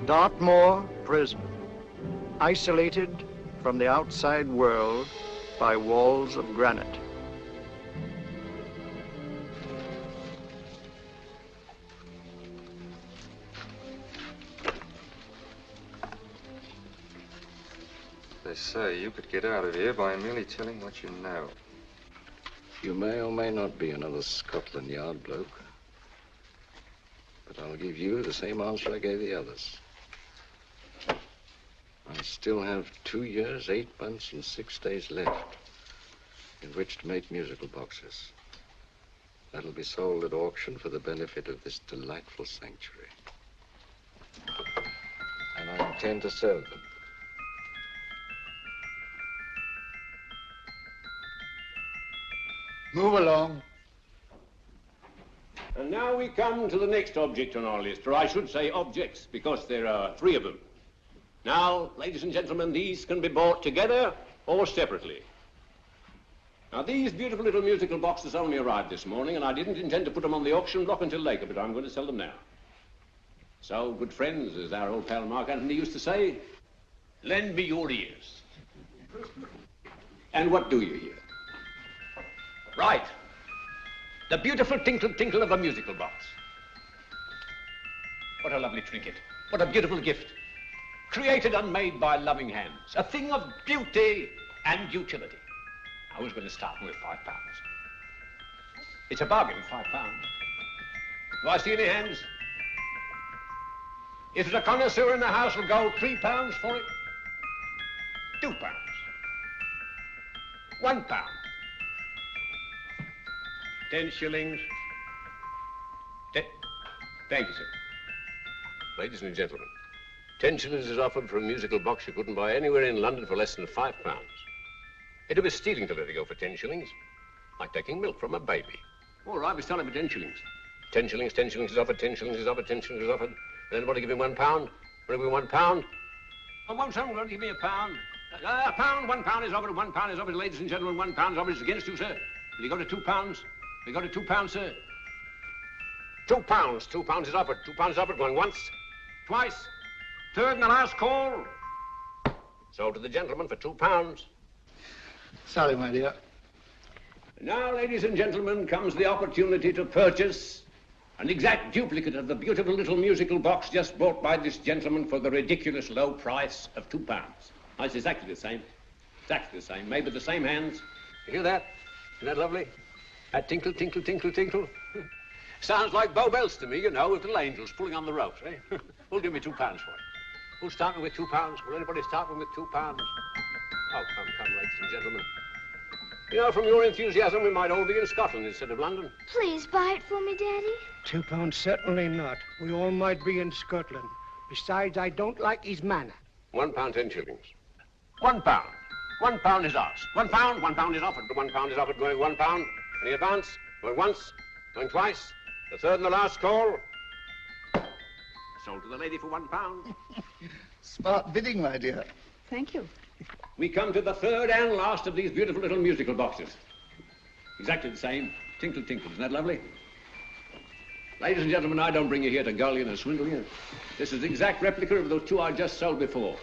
Dartmoor prison, isolated from the outside world by walls of granite. They say you could get out of here by merely telling what you know. You may or may not be another Scotland Yard bloke, but I'll give you the same answer I gave the others. I still have 2 years, 8 months, and 6 days left in which to make musical boxes. That'll be sold at auction for the benefit of this delightful sanctuary. And I intend to sell them. Move along. And now we come to the next object on our list, or I should say objects, because there are 3 of them. Now, ladies and gentlemen, these can be bought together or separately. Now, these beautiful little musical boxes only arrived this morning, and I didn't intend to put them on the auction block until later, but I'm going to sell them now. So, good friends, as our old pal Mark Antony used to say, lend me your ears. And what do you hear? Right. The beautiful tinkle tinkle of a musical box. What a lovely trinket. What a beautiful gift. Created and made by loving hands. A thing of beauty and utility. I was going to start with £5. It's a bargain, £5. Do I see any hands? If there's a connoisseur in the house, will go £3 for it. £2. £1. 10 shillings. Thank you, sir. Ladies and gentlemen, 10 shillings is offered for a musical box you couldn't buy anywhere in London for less than £5. It'd be stealing to let it go for 10 shillings. Like taking milk from a baby. All right, we're selling for 10 shillings. 10 shillings, 10 shillings is offered, 10 shillings is offered, 10 shillings is offered. And anybody give him £1? Want to give me £1? Oh, won't someone give me £1? A pound, £1 is offered, £1 is offered, ladies and gentlemen, £1 is offered. It's against you, sir. Will you go to £2? We got to £2, sir. £2. £2 is offered. £2 is offered. Going once, twice, third and the last call. Sold to the gentleman for £2. Sorry, my dear. Now, ladies and gentlemen, comes the opportunity to purchase an exact duplicate of the beautiful little musical box just bought by this gentleman for the ridiculous low price of £2. Now, it's exactly the same. Exactly the same. Made with the same hands. You hear that? Isn't that lovely? That tinkle, tinkle, tinkle, tinkle. Sounds like Bow Bells to me, you know, with little angels pulling on the ropes, eh? Who'll give me £2 for it? Who's starting with £2? Will anybody start with £2? Oh, come, ladies and gentlemen. You know, from your enthusiasm, we might all be in Scotland instead of London. Please buy it for me, Daddy. £2, certainly not. We all might be in Scotland. Besides, I don't like his manner. £1, 10 shillings. £1. £1 is asked. £1, £1 is offered. £1 is offered, going £1. Any advance? Going once, going twice, the third and the last call. Sold to the lady for £1. Smart bidding, my dear. Thank you. We come to the third and last of these beautiful little musical boxes. Exactly the same. Tinkle, tinkle. Isn't that lovely? Ladies and gentlemen, I don't bring you here to gull you and swindle you. This is the exact replica of those 2 I just sold before.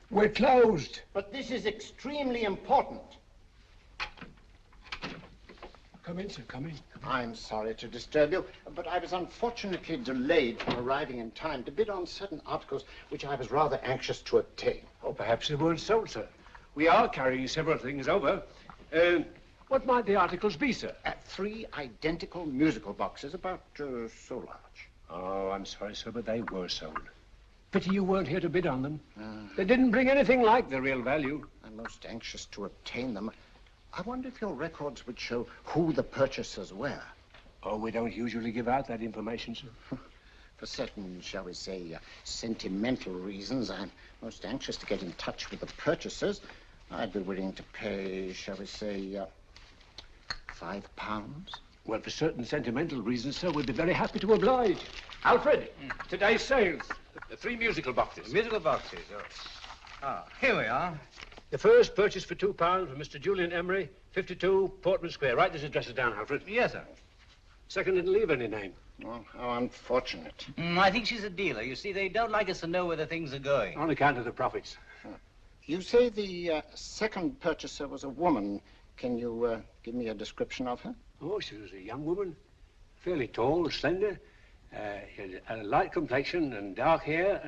We're closed. But this is extremely important. Come in, sir, come in. I'm sorry to disturb you, but I was unfortunately delayed from arriving in time to bid on certain articles which I was rather anxious to obtain. Oh, perhaps they weren't sold, sir. We are carrying several things over. What might the articles be, sir? 3 identical musical boxes, about so large. Oh, I'm sorry, sir, but they were sold. Pity you weren't here to bid on them. They didn't bring anything like the real value. I'm most anxious to obtain them. I wonder if your records would show who the purchasers were. Oh, we don't usually give out that information, sir. For certain, shall we say, sentimental reasons, I'm most anxious to get in touch with the purchasers. I'd be willing to pay, shall we say, £5. Well, for certain sentimental reasons, sir, we'd be very happy to oblige. Alfred, today's sales. The 3 musical boxes. Musical boxes, oh. Ah, here we are. The first purchase for £2 from Mr. Julian Emery, 52 Portman Square. Write these addresses down, Alfred. Yes, sir. Second didn't leave any name. Oh, how unfortunate. I think she's a dealer. You see, they don't like us to know where the things are going. On account of the profits. You say the second purchaser was a woman. Can you give me a description of her? Oh, she was a young woman. Fairly tall, slender. She had a light complexion and dark hair,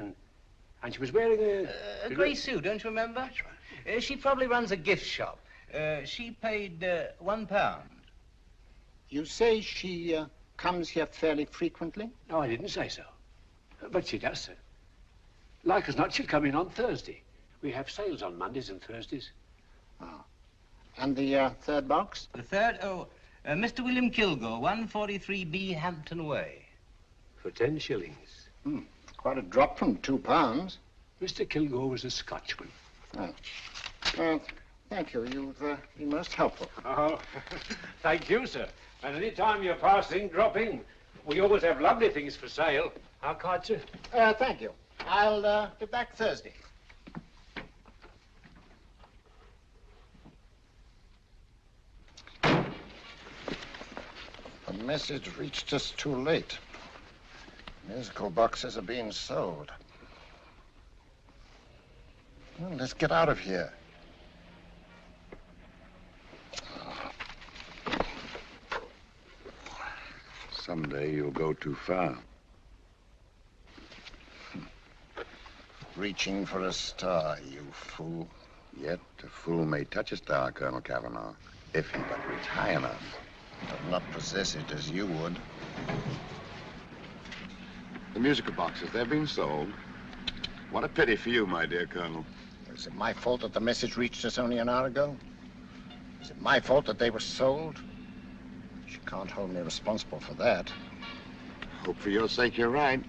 and she was wearing A grey suit, don't you remember? That's right. She probably runs a gift shop. She paid £1. You say she comes here fairly frequently? No, I didn't say so. But she does, sir. Like as not, she'll come in on Thursday. We have sales on Mondays and Thursdays. Oh. And the third box? The third? Mr. William Kilgore, 143B Hampton Way. For 10 shillings. Quite a drop from £2. Mr. Kilgore was a Scotchman. Oh. Well, thank you. You've been most helpful. Oh, thank you, sir. And any time you're passing, drop in. We always have lovely things for sale. How kind, sir? Thank you. I'll be back Thursday. The message reached us too late. Musical boxes are being sold. Well, let's get out of here. Someday you'll go too far. Reaching for a star, you fool. Yet a fool may touch a star, Colonel Cavanaugh, if he but reach high enough. But not possess it as you would. The musical boxes, they're being sold. What a pity for you, my dear Colonel. Is it my fault that the message reached us only an hour ago? Is it my fault that they were sold? You can't hold me responsible for that. Hope for your sake you're right.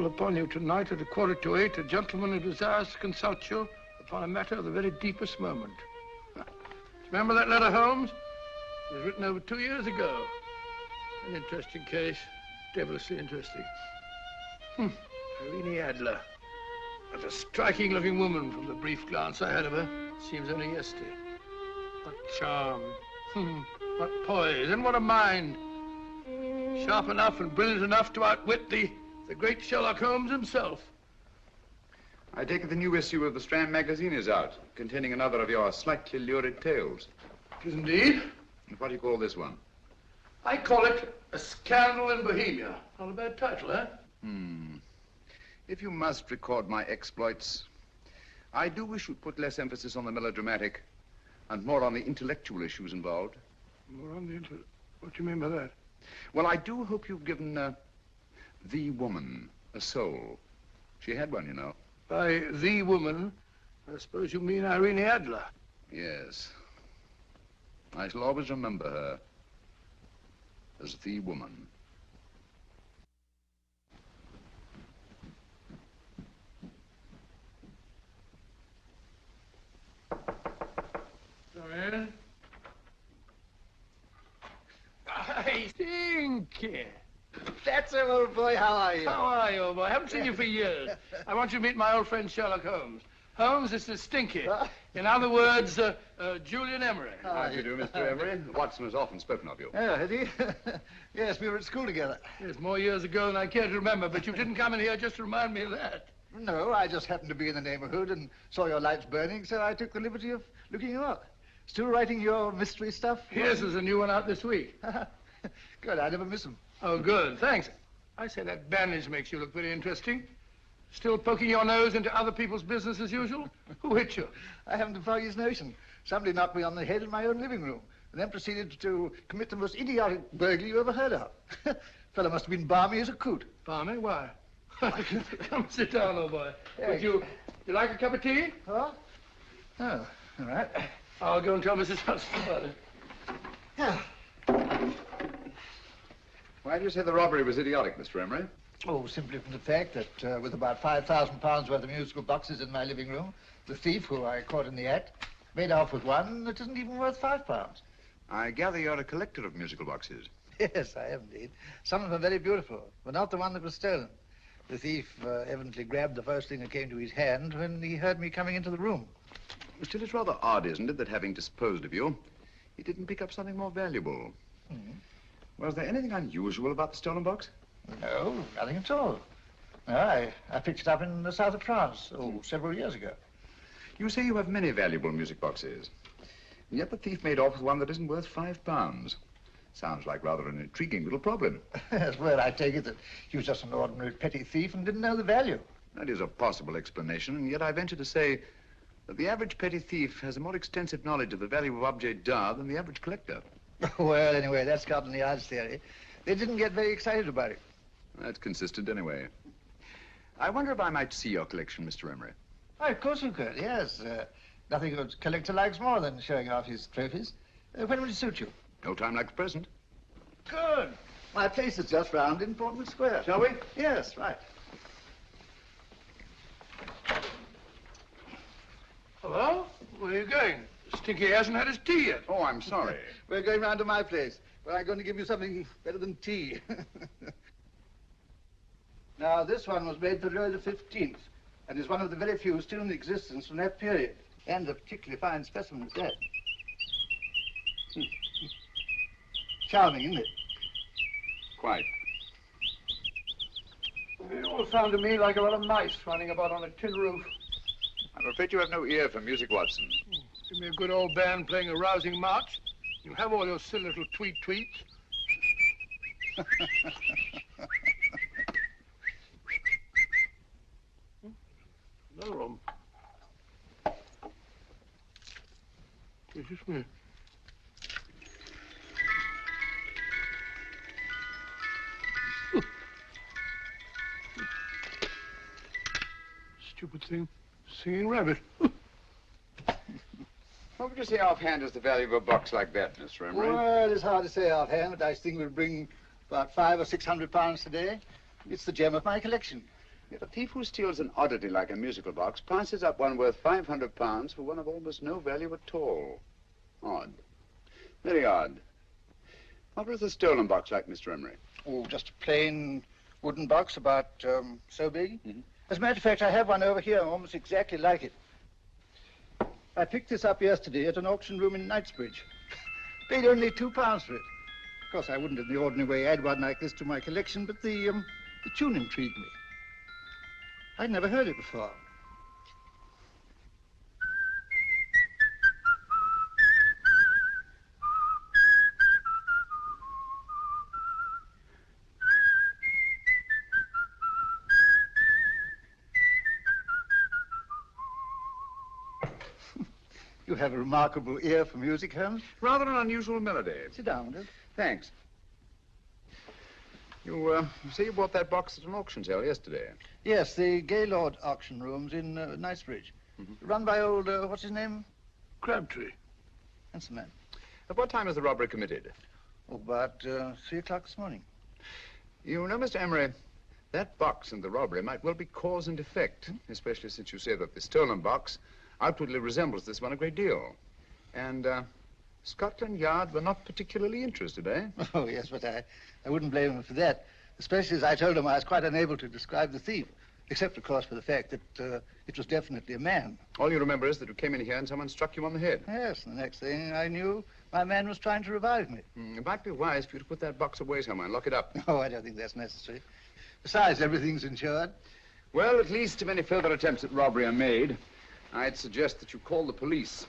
Upon you tonight at 7:45, a gentleman who desires to consult you upon a matter of the very deepest moment. Do you remember that letter, Holmes? It was written over 2 years ago. An interesting case, devilishly interesting. Irene Adler. What a striking-looking woman from the brief glance I had of her. Seems only yesterday. What charm. What poise, and what a mind. Sharp enough and brilliant enough to outwit the great Sherlock Holmes himself. I take it the new issue of the Strand magazine is out, containing another of your slightly lurid tales. It is indeed. And what do you call this one? I call it A Scandal in Bohemia. Not a bad title, eh? If you must record my exploits, I do wish you'd put less emphasis on the melodramatic and more on the intellectual issues involved. More on the what do you mean by that? Well, I do hope you've given the woman a soul. She had one, you know. By the woman, I suppose you mean Irene Adler. Yes. I shall always remember her as the woman. Come in. I think. That's it, old boy. How are you? How are you, old boy? I haven't seen you for years. I want you to meet my old friend Sherlock Holmes. Holmes, this is Stinky. In other words, Julian Emery. How do you do, Mr. Emery? Watson has often spoken of you. Oh, has he? Yes, we were at school together. Yes, more years ago than I care to remember, but you didn't come in here just to remind me of that. No, I just happened to be in the neighborhood and saw your lights burning, so I took the liberty of looking you up. Still writing your mystery stuff? Yes, there's a new one out this week. Good, I never miss them. Oh, good, thanks. I say that bandage makes you look very interesting. Still poking your nose into other people's business as usual? Who hit you? I haven't the foggiest notion. Somebody knocked me on the head in my own living room and then proceeded to commit the most idiotic burglary you ever heard of. Fellow must have been balmy as a coot. Balmy? Why? Come sit down, old boy. Would you You like a cup of tea? Oh? Oh, all right. I'll go and tell Mrs. Hudson about it. Yeah. Why do you say the robbery was idiotic, Mr. Emery? Oh, simply from the fact that with about £5,000 worth of musical boxes in my living room, the thief, who I caught in the act, made off with one that isn't even worth £5. I gather you're a collector of musical boxes. Yes, I am indeed. Some of them are very beautiful, but not the one that was stolen. The thief evidently grabbed the first thing that came to his hand when he heard me coming into the room. Still, it's rather odd, isn't it, that having disposed of you, he didn't pick up something more valuable. Was there anything unusual about the stolen box? No, nothing at all. No, I picked it up in the south of France, several years ago. You say you have many valuable music boxes, and yet the thief made off with one that isn't worth £5. Sounds like rather an intriguing little problem. Yes, well, I take it that he was just an ordinary petty thief and didn't know the value. That is a possible explanation, and yet I venture to say that the average petty thief has a more extensive knowledge of the value of objets d'art than the average collector. Well, anyway, that's Scotland Yard's theory. They didn't get very excited about it. That's consistent anyway. I wonder if I might see your collection, Mr. Emery. Oh, of course you could, yes. Nothing a collector likes more than showing off his trophies. When will it suit you? No time like the present. Good. My place is just round in Portman Square. Shall we? Yes, right. Hello? Where are you going? Stinky hasn't had his tea yet. Oh, I'm sorry. We're going round to my place, where I'm going to give you something better than tea. Now, this one was made for Louis XV, and is one of the very few still in existence from that period. And a particularly fine specimen at that. Charming, isn't it? Quite. It all sounded to me like a lot of mice running about on a tin roof. I'm afraid you have no ear for music, Watson. Give me a good old band playing a rousing march. You have all your silly little tweets. Another one. This is me. Stupid thing. Singing rabbit. What would you say offhand is the value of a box like that, Mr. Emery? Well, it's hard to say offhand, but I think we'll bring about £500 or £600 today. It's the gem of my collection. Yet a thief who steals an oddity like a musical box passes up one worth £500 for one of almost no value at all. Odd. Very odd. What was the stolen box like, Mr. Emery? Oh, just a plain wooden box about so big. As a matter of fact, I have one over here almost exactly like it. I picked this up yesterday at an auction room in Knightsbridge. Paid only £2 for it. Of course, I wouldn't in the ordinary way add one like this to my collection, but the tune intrigued me. I'd never heard it before. You have a remarkable ear for music, Holmes. Rather an unusual melody. Sit down, will you? Thanks. You say you bought that box at an auction sale yesterday? Yes, the Gaylord auction rooms in Knightsbridge. Run by old, what's his name? Crabtree. That's the man. At what time was the robbery committed? Oh, about 3 o'clock this morning. You know, Mr. Emery, that box and the robbery might well be cause and effect, especially since you say that the stolen box outwardly resembles this one a great deal. And Scotland Yard were not particularly interested, eh? Oh, yes, but I wouldn't blame them for that, especially as I told them I was quite unable to describe the thief, except, of course, for the fact that it was definitely a man. All you remember is that you came in here and someone struck you on the head. Yes, and the next thing I knew, my man was trying to revive me. It might be wise for you to put that box away somewhere and lock it up. Oh, I don't think that's necessary. Besides, everything's insured. Well, at least if any further attempts at robbery are made, I'd suggest that you call the police,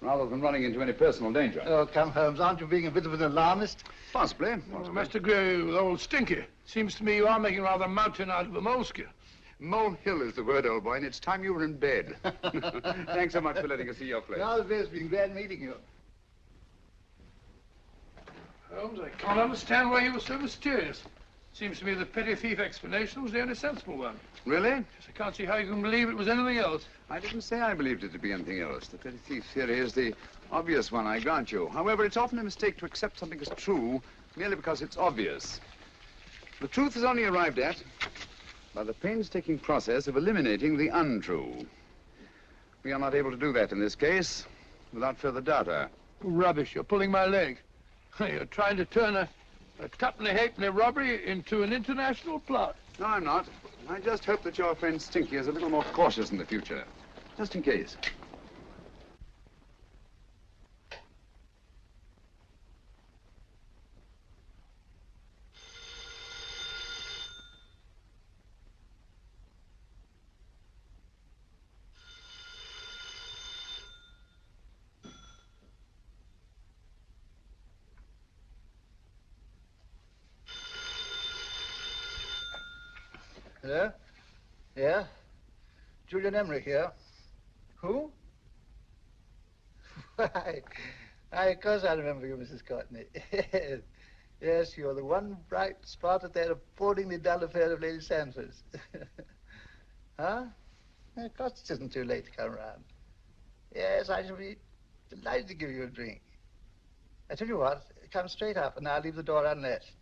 rather than running into any personal danger. Oh, come, Holmes, aren't you being a bit of an alarmist? Possibly. Well, I must agree with old Stinky. Seems to me you are making rather a mountain out of a molehill. Molehill is the word, old boy, and it's time you were in bed. Thanks so much for letting us see your place. Now, it's been glad meeting you. Holmes, I can't understand why you were so mysterious. Seems to me the petty thief explanation was the only sensible one. Really? Yes, I can't see how you can believe it was anything else. I didn't say I believed it to be anything else. The petty thief theory is the obvious one, I grant you. However, it's often a mistake to accept something as true merely because it's obvious. The truth is only arrived at by the painstaking process of eliminating the untrue. We are not able to do that in this case without further data. Rubbish, you're pulling my leg. You're trying to turn a tuppenny halfpenny robbery into an international plot. No, I'm not. I just hope that your friend Stinky is a little more cautious in the future. Just in case. Hello? Yeah? Julian Emery here. Who? Why, of course I remember you, Mrs. Courtney. Yes, you're the one bright spot at that appallingly dull affair of Lady Sanford's. Huh? Of course it isn't too late to come round. Yes, I shall be delighted to give you a drink. I tell you what, come straight up and I'll leave the door unlatched.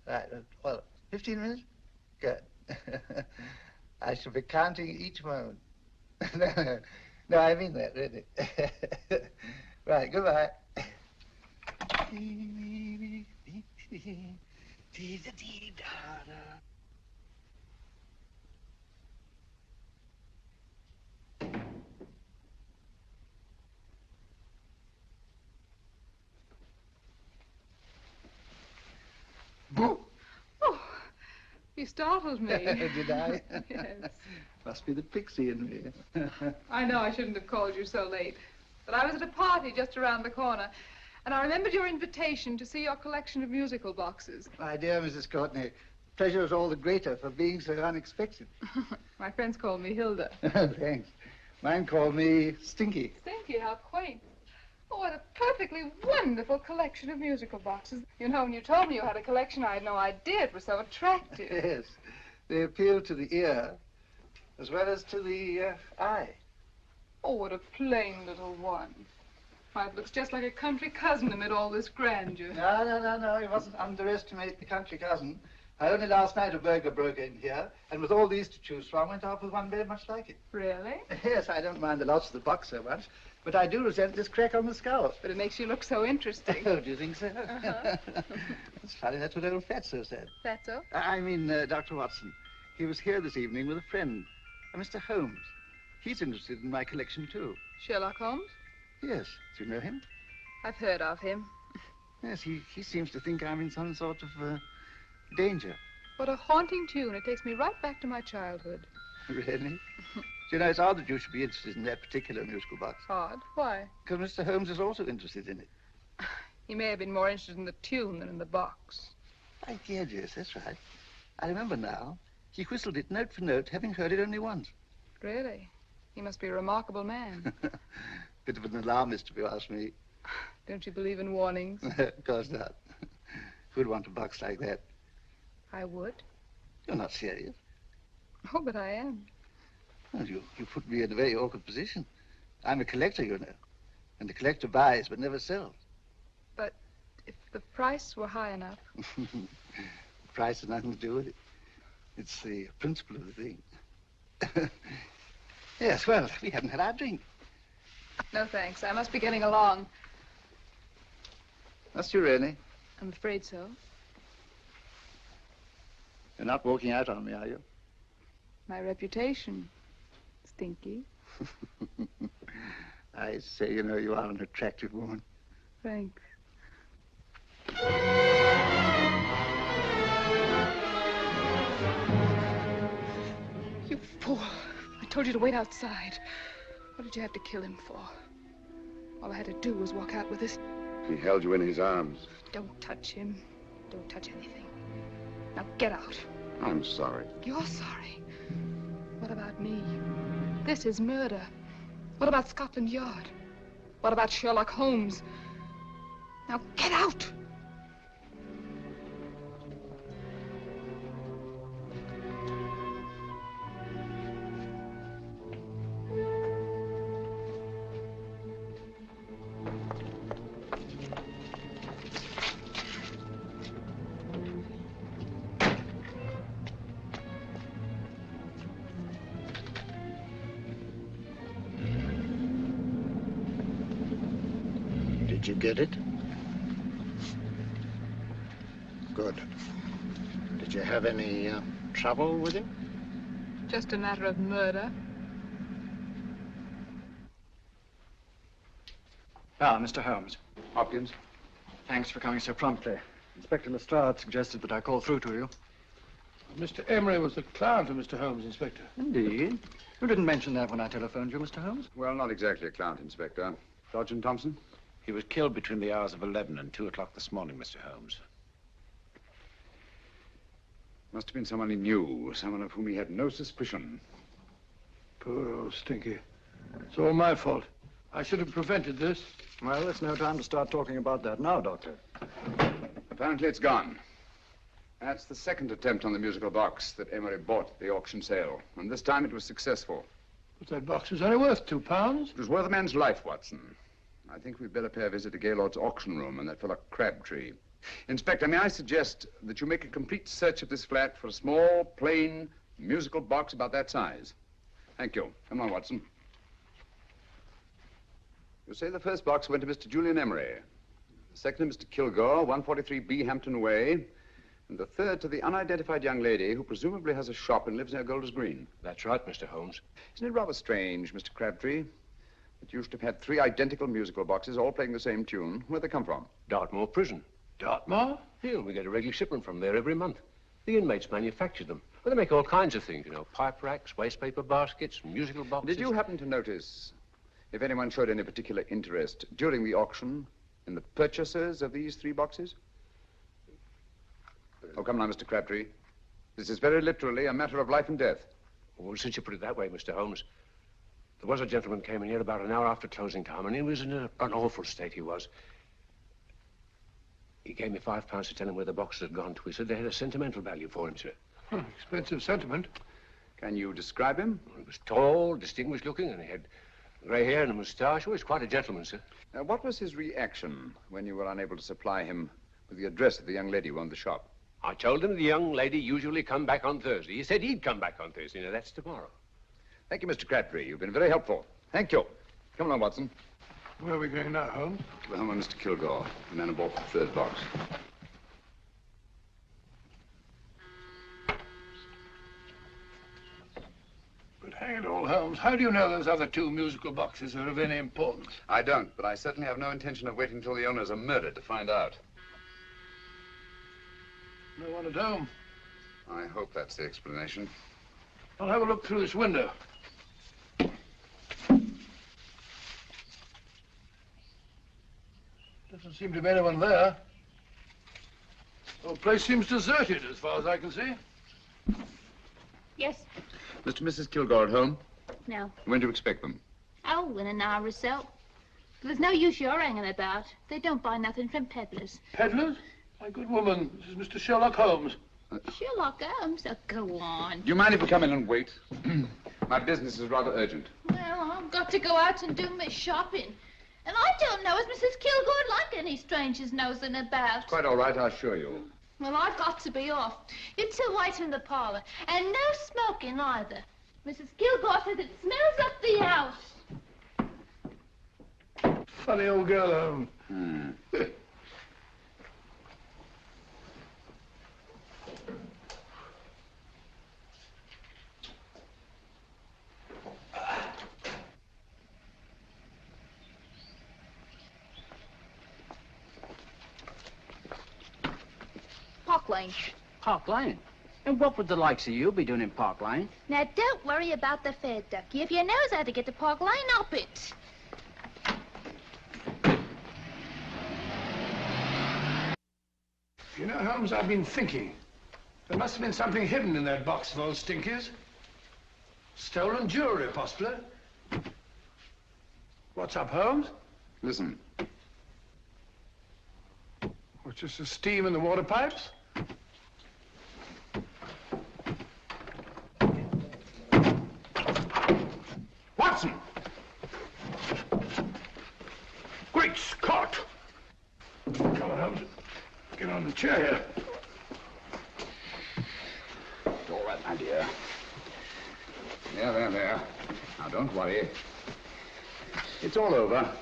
Right, well, 15 minutes? Good. I shall be counting each moment. No, I mean that, really. Right, goodbye. Boo! Oh, you startled me. Did I? Yes. Must be the pixie in me. I know I shouldn't have called you so late, but I was at a party just around the corner, and I remembered your invitation to see your collection of musical boxes. My dear Mrs. Courtney, pleasure is all the greater for being so unexpected. My friends call me Hilda. Thanks. Mine call me Stinky. Stinky, how quaint. Oh, what a perfectly wonderful collection of musical boxes. You know, when you told me you had a collection, I had no idea it was so attractive. Yes. They appeal to the ear as well as to the eye. Oh, what a plain little one. Why, it looks just like a country cousin amid all this grandeur. No. You mustn't underestimate the country cousin. Only last night a burglar broke in here, and with all these to choose from, went off with one very much like it. Really? Yes, I don't mind the loss of the box so much, but I do resent this crack on the skull. But it makes you look so interesting. Oh, do you think so? It's funny, that's what old Fatso said. Fatso? I mean, Dr. Watson. He was here this evening with a friend, a Mr. Holmes. He's interested in my collection, too. Sherlock Holmes? Yes. Do you know him? I've heard of him. Yes, he seems to think I'm in some sort of danger. What a haunting tune. It takes me right back to my childhood. Really? You know, it's odd that you should be interested in that particular musical box. Odd? Why? Because Mr. Holmes is also interested in it. He may have been more interested in the tune than in the box. My dear, yes, that's right. I remember now. He whistled it note for note, having heard it only once. Really? He must be a remarkable man. Bit of an alarmist, if you ask me. Don't you believe in warnings? Of course not. Who'd want a box like that? I would. You're not serious. Oh, but I am. Well, you put me in a very awkward position. I'm a collector, you know. And the collector buys but never sells. But if the price were high enough... The price has nothing to do with it. It's the principle of the thing. Yes, well, we haven't had our drink. No, thanks. I must be getting along. Must you really? I'm afraid so. You're not walking out on me, are you? My reputation, Stinky. I say, you know, you are an attractive woman. Thanks. You fool. I told you to wait outside. What did you have to kill him for? All I had to do was walk out with this. He held you in his arms. Don't touch him. Don't touch anything. Now get out. I'm sorry. You're sorry. What about me? This is murder. What about Scotland Yard? What about Sherlock Holmes? Now get out! Did you get it? Good. Did you have any trouble with him? Just a matter of murder. Ah, Mr. Holmes. Hopkins. Thanks for coming so promptly. Inspector Lestrade suggested that I call through to you. Mr. Emery was the client of Mr. Holmes, Inspector. Indeed. You didn't mention that when I telephoned you, Mr. Holmes. Well, not exactly a client, Inspector. Sergeant Thompson? He was killed between the hours of 11 and 2 o'clock this morning, Mr. Holmes. Must have been someone he knew, someone of whom he had no suspicion. Poor old Stinky. It's all my fault. I should have prevented this. Well, it's no time to start talking about that now, Doctor. Apparently it's gone. That's the second attempt on the musical box that Emery bought at the auction sale. And this time it was successful. But that box was only worth £2. It was worth a man's life, Watson. I think we'd better pay a visit to Gaylord's auction room and that fellow Crabtree. Inspector, may I suggest that you make a complete search of this flat for a small, plain, musical box about that size. Thank you. Come on, Watson. You say the first box went to Mr. Julian Emery. The second to Mr. Kilgore, 143B Hampton Way. And the third to the unidentified young lady who presumably has a shop and lives near Golders Green. That's right, Mr. Holmes. Isn't it rather strange, Mr. Crabtree, that you should have had 3 identical musical boxes all playing the same tune? Where'd they come from? Dartmoor Prison. Dartmoor? Here, we get a regular shipment from there every month. The inmates manufacture them. Well, they make all kinds of things, you know, pipe racks, waste paper baskets, musical boxes. Did you happen to notice if anyone showed any particular interest during the auction in the purchasers of these 3 boxes? Oh, come now, Mr. Crabtree. This is very literally a matter of life and death. Well, since you put it that way, Mr. Holmes, there was a gentleman came in here about an hour after closing time, and he was in an awful state, he was. He gave me £5 to tell him where the boxes had gone to. He said they had a sentimental value for him, sir. Expensive sentiment. Can you describe him? Well, he was tall, distinguished looking, and he had grey hair and a moustache. He was quite a gentleman, sir. What was his reaction when you were unable to supply him with the address of the young lady who owned the shop? I told him the young lady usually come back on Thursday. He said he'd come back on Thursday. Now, that's tomorrow. Thank you, Mr. Crabtree. You've been very helpful. Thank you. Come along, Watson. Where are we going now, Holmes? To the home of Mr. Kilgore, the man who bought the 3rd box. But hang it all, Holmes, how do you know those other 2 musical boxes are of any importance? I don't, but I certainly have no intention of waiting until the owners are murdered to find out. No one at home. I hope that's the explanation. I'll have a look through this window. Doesn't seem to be anyone there. The whole place seems deserted as far as I can see. Yes. Mr. and Mrs. Kilgore at home? No. When do you expect them? Oh, in an hour or so. There's no use your hanging about. They don't buy nothing from peddlers. Peddlers? My good woman, this is Mr. Sherlock Holmes. Sherlock Holmes? Oh, go on. Do you mind if we come in and wait? My business is rather urgent. Well, I've got to go out and do my shopping. And I don't know as Mrs. Kilgore'd like any strangers nosing about. Quite all right, I assure you. Well, I've got to be off. You 2 wait in the parlor. And no smoking either. Mrs. Kilgore says it smells up the house. Funny old girl, Holmes. Park Lane. Park Lane? And what would the likes of you be doing in Park Lane? Now, don't worry about the fare, Ducky. If you knows how to get to Park Lane, up it. You know, Holmes, I've been thinking. There must have been something hidden in that box of old Stinky's. Stolen jewelry, possibly. What's up, Holmes? Listen. What's just the steam in the water pipes? Watson! Great Scott! Come on, Holmes. Get on the chair here. It's all right, my dear. There. Now, don't worry. It's all over.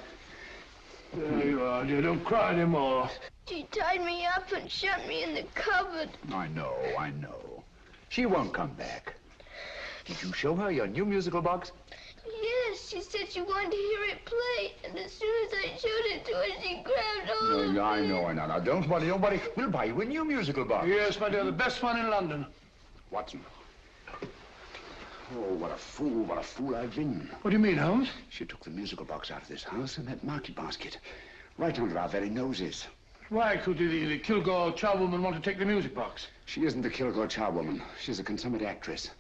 There you are, dear. Don't cry anymore. She tied me up and shut me in the cupboard. I know. She won't come back. Did you show her your new musical box? Yes, she said she wanted to hear it play, and as soon as I showed it to her, she grabbed hold of No, I me. know. Now, don't worry. We'll buy you a new musical box. Yes, my dear, the best one in London. Watson. Oh, what a fool I've been. What do you mean, Holmes? She took the musical box out of this house in that market basket, right under our very noses. Why could the Kilgore charwoman want to take the music box? She isn't the Kilgore charwoman. She's a consummate actress.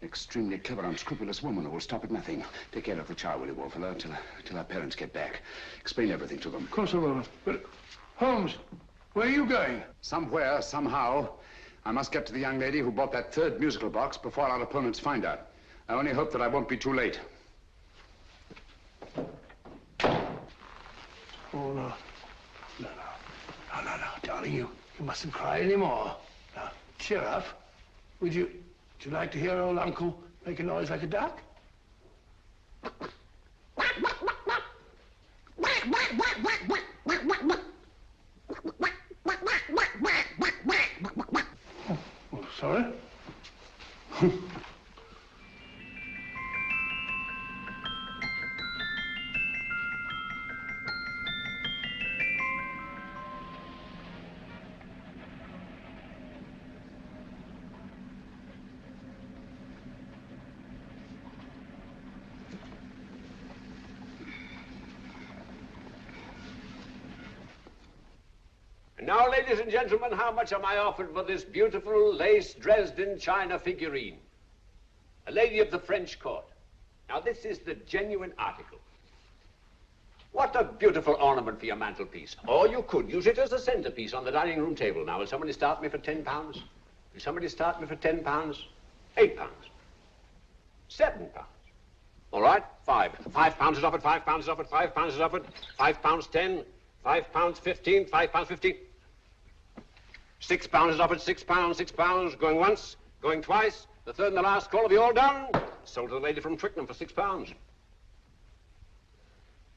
An extremely clever, unscrupulous woman who will stop at nothing. Take care of the child, will you, Wolfella, till our parents get back. Explain everything to them. Of course I will. But, Holmes, where are you going? Somewhere, somehow. I must get to the young lady who bought that third musical box before our opponents find her. I only hope that I won't be too late. Oh, no, darling, you mustn't cry anymore. Now, cheer up. Would you like to hear old Uncle make a noise like a duck? Oh, sorry. And now, ladies and gentlemen, how much am I offered for this beautiful lace Dresden china figurine? A lady of the French court. Now, this is the genuine article. What a beautiful ornament for your mantelpiece. Or you could use it as a centerpiece on the dining room table. Now, will somebody start me for £10? Will somebody start me for £10? £8? £7? All right, £5 is offered, £5 is offered, £5 is offered, £5.10, £5.15, £5.15. £6 is offered, £6, going once, going twice, the third and the last call. Have you all done? Sold to the lady from Twickenham for £6.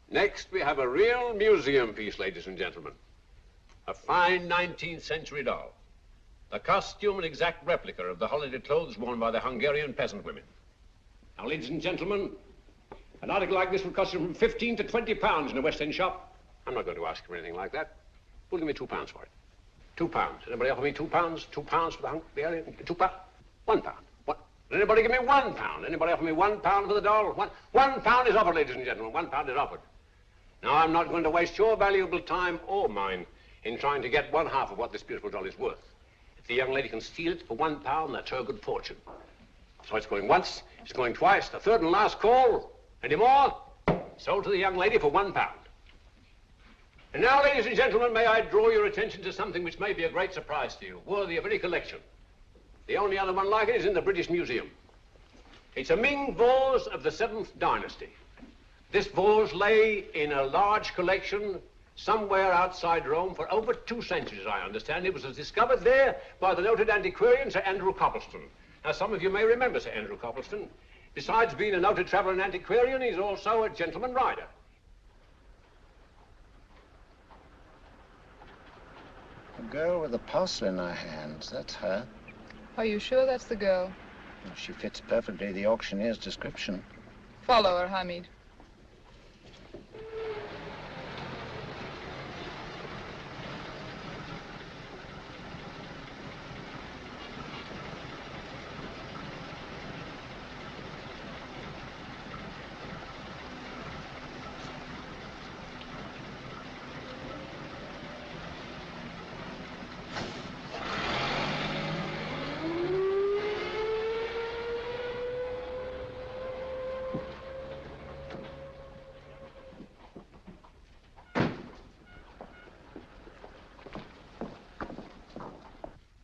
Next, we have a real museum piece, ladies and gentlemen. A fine 19th century doll. The costume an exact replica of the holiday clothes worn by the Hungarian peasant women. Now, ladies and gentlemen, an article like this will cost you from £15 to £20 in a West End shop. I'm not going to ask you for anything like that. Who'll give me £2 for it? £2. Anybody offer me £2? £2 for the Hungarian? £2? £1. What? Anybody give me £1? Anybody offer me £1 for the doll? £1 is offered, ladies and gentlemen. £1 is offered. Now, I'm not going to waste your valuable time or mine in trying to get one half of what this beautiful doll is worth. If the young lady can steal it for £1, that's her good fortune. So it's going once, it's going twice, the third and last call. Any more? Sold to the young lady for £1. And now, ladies and gentlemen, may I draw your attention to something which may be a great surprise to you, worthy of any collection. The only other one like it is in the British Museum. It's a Ming vase of the 7th dynasty. This vase lay in a large collection somewhere outside Rome for over 2 centuries, I understand. It was discovered there by the noted antiquarian Sir Andrew Coppleston. Now, some of you may remember Sir Andrew Coppleston. Besides being a noted traveler and antiquarian, he's also a gentleman rider. The girl with the parcel in her hands, that's her. Are you sure that's the girl? Well, she fits perfectly the auctioneer's description. Follow her, Hamid.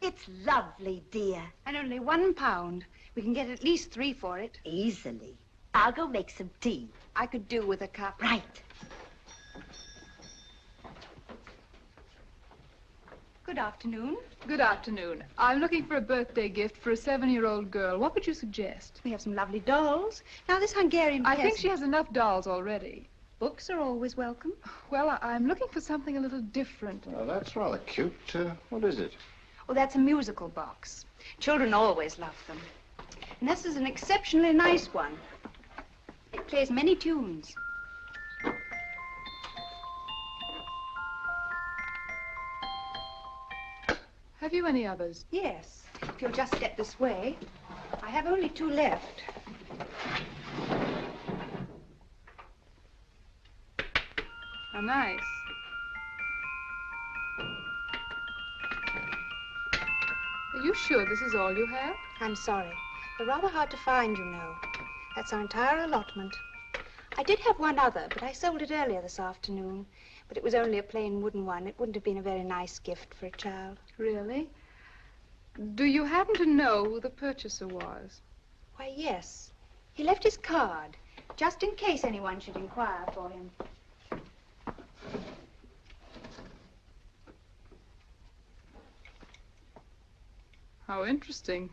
It's lovely, dear. And only £1. We can get at least 3 for it. Easily. I'll go make some tea. I could do with a cup. Right. Good afternoon. Good afternoon. I'm looking for a birthday gift for a 7-year-old girl. What would you suggest? We have some lovely dolls. Now, this Hungarian I think peasant- she has enough dolls already. Books are always welcome. Well, I'm looking for something a little different. Well, that's rather cute. What is it? Well, that's a musical box. Children always love them. And this is an exceptionally nice one. It plays many tunes. Have you any others? Yes. If you'll just step this way. I have only 2 left. How nice. Are you sure this is all you have? I'm sorry. They're rather hard to find, you know. That's our entire allotment. I did have one other, but I sold it earlier this afternoon. But it was only a plain wooden one. It wouldn't have been a very nice gift for a child. Really? Do you happen to know who the purchaser was? Why, yes. He left his card, just in case anyone should inquire for him. How interesting.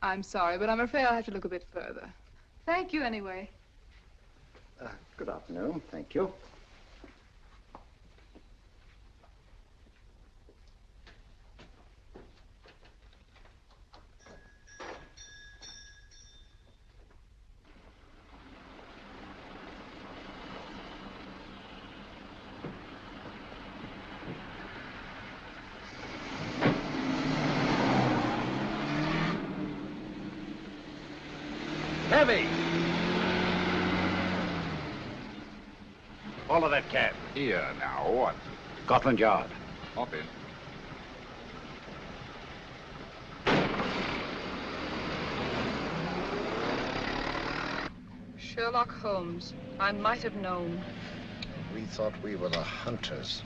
I'm sorry, but I'm afraid I'll have to look a bit further. Thank you anyway. Good afternoon. Thank you. Heavy! Follow that cab. Here now, what? Scotland Yard. Hop in. Sherlock Holmes. I might have known. We thought we were the hunters,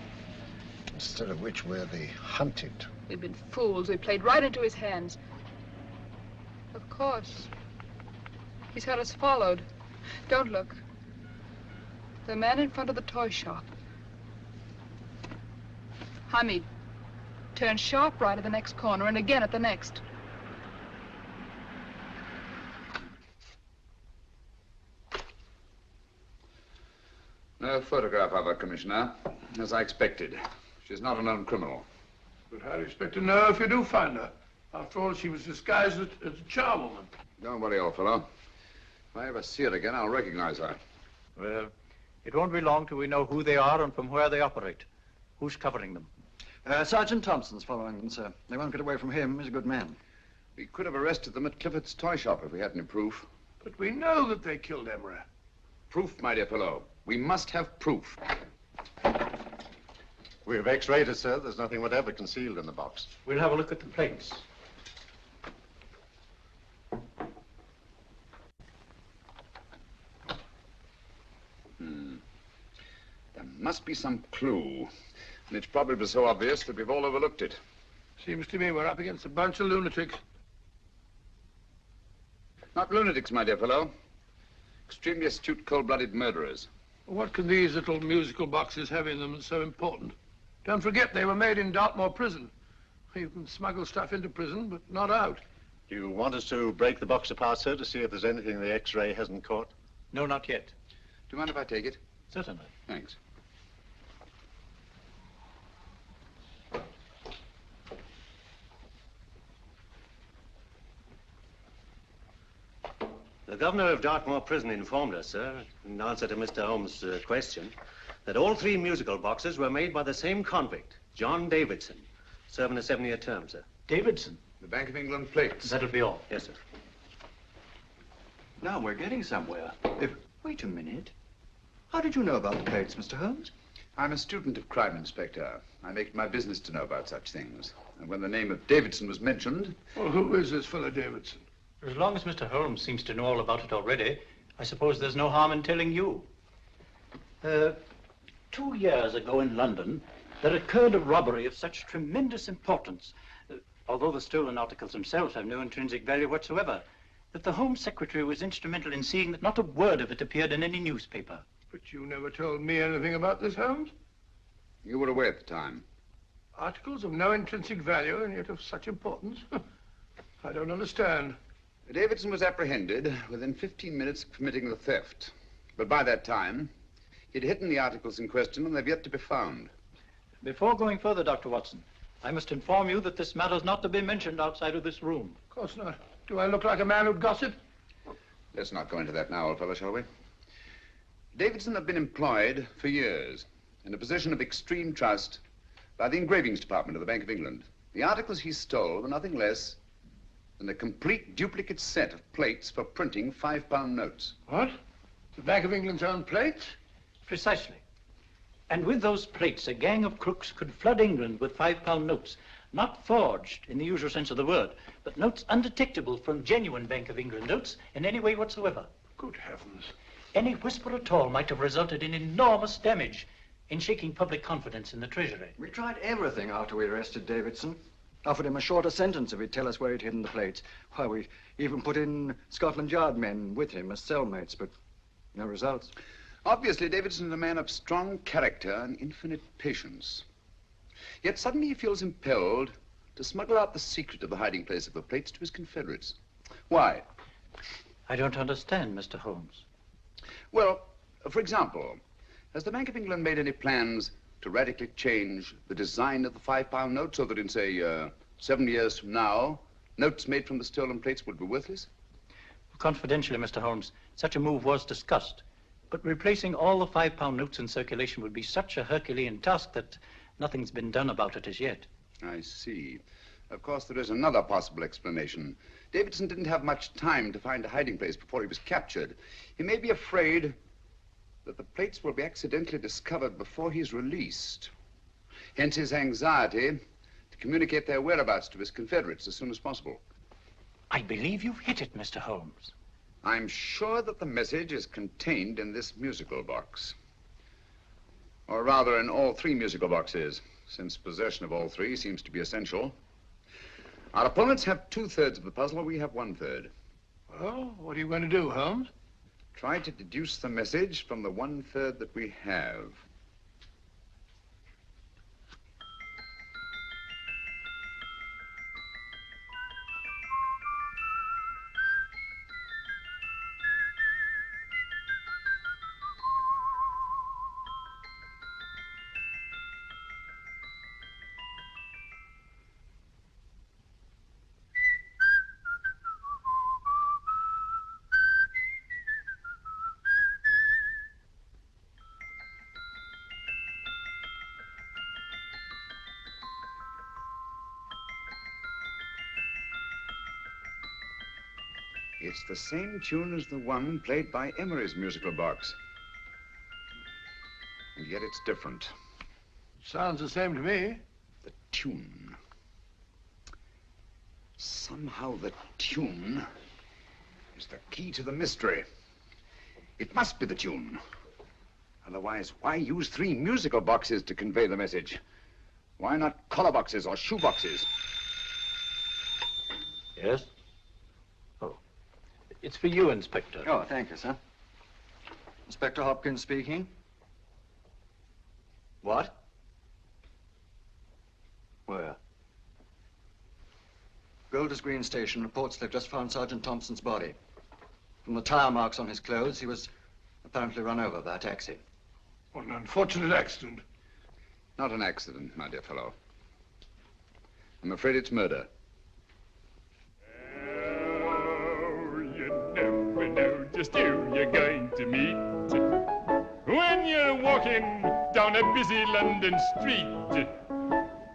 instead of which we're the hunted. We've been fools. We played right into his hands. Of course. He's had us followed. Don't look. The man in front of the toy shop. Hamid, turn sharp right at the next corner and again at the next. No photograph of her, Commissioner, as I expected. She's not a known criminal. But how do you expect to know if you do find her? After all, she was disguised as a charwoman. Don't worry, old fellow. If I ever see her again, I'll recognize her. Well, it won't be long till we know who they are and from where they operate. Who's covering them? Sergeant Thompson's following them, sir. They won't get away from him. He's a good man. We could have arrested them at Clifford's toy shop if we had any proof. But we know that they killed Emery. Proof, my dear fellow. We must have proof. We've x-rayed it, sir. There's nothing whatever concealed in the box. We'll have a look at the plates. There must be some clue. And it's probably so obvious that we've all overlooked it. Seems to me we're up against a bunch of lunatics. Not lunatics, my dear fellow. Extremely astute, cold-blooded murderers. What can these little musical boxes have in them that's so important? Don't forget they were made in Dartmoor prison. You can smuggle stuff into prison, but not out. Do you want us to break the box apart, sir, to see if there's anything the x-ray hasn't caught? No, not yet. Do you mind if I take it? Certainly. Thanks. The governor of Dartmoor Prison informed us, sir, in answer to Mr. Holmes' question, that all 3 musical boxes were made by the same convict, John Davidson, serving a 7-year term, sir. Davidson? The Bank of England plates. That'll be all. Yes, sir. Now we're getting somewhere. Wait a minute. How did you know about the plates, Mr. Holmes? I'm a student of crime, Inspector. I make it my business to know about such things. And when the name of Davidson was mentioned... Well, who is this fellow Davidson? As long as Mr. Holmes seems to know all about it already, I suppose there's no harm in telling you. 2 years ago in London, there occurred a robbery of such tremendous importance, although the stolen articles themselves have no intrinsic value whatsoever, that the Home Secretary was instrumental in seeing that not a word of it appeared in any newspaper. But you never told me anything about this, Holmes. You were away at the time. Articles of no intrinsic value and yet of such importance? I don't understand. Davidson was apprehended within 15 minutes of committing the theft. But by that time, he'd hidden the articles in question and they've yet to be found. Before going further, Dr. Watson, I must inform you that this matter's not to be mentioned outside of this room. Of course not. Do I look like a man who'd gossip? Let's not go into that now, old fellow, shall we? Davidson had been employed for years in a position of extreme trust by the engravings department of the Bank of England. The articles he stole were nothing less than a complete duplicate set of plates for printing £5 notes. What? The Bank of England's own plates? Precisely. And with those plates, a gang of crooks could flood England with £5 notes, not forged in the usual sense of the word, but notes undetectable from genuine Bank of England notes in any way whatsoever. Good heavens. Any whisper at all might have resulted in enormous damage in shaking public confidence in the Treasury. We tried everything after we arrested Davidson. Offered him a shorter sentence if he'd tell us where he'd hidden the plates. Why, we even put in Scotland Yard men with him as cellmates, but no results. Obviously, Davidson's a man of strong character and infinite patience. Yet suddenly he feels impelled to smuggle out the secret of the hiding place of the plates to his confederates. Why? I don't understand, Mr. Holmes. Well, for example, has the Bank of England made any plans to radically change the design of the £5 note so that in, say, 7 years from now, notes made from the stolen plates would be worthless? Confidentially, Mr. Holmes, such a move was discussed. But replacing all the £5 notes in circulation would be such a Herculean task that nothing's been done about it as yet. I see. Of course, there is another possible explanation. Davidson didn't have much time to find a hiding place before he was captured. He may be afraid that the plates will be accidentally discovered before he's released. Hence his anxiety to communicate their whereabouts to his confederates as soon as possible. I believe you've hit it, Mr. Holmes. I'm sure that the message is contained in this musical box. Or rather, in all 3 musical boxes, since possession of all 3 seems to be essential. Our opponents have 2/3 of the puzzle, we have 1/3. Well, what are you going to do, Holmes? Try to deduce the message from the 1/3 that we have. It's the same tune as the one played by Emery's musical box. And yet it's different. Sounds the same to me. The tune. Somehow the tune is the key to the mystery. It must be the tune. Otherwise, why use 3 musical boxes to convey the message? Why not collar boxes or shoe boxes? Yes? It's for you, Inspector. Oh, thank you, sir. Inspector Hopkins speaking. What? Where? Golders Green Station reports they've just found Sergeant Thompson's body. From the tire marks on his clothes, he was apparently run over by a taxi. What an unfortunate accident. Not an accident, my dear fellow. I'm afraid it's murder. Never know just who you're going to meet when you're walking down a busy London street.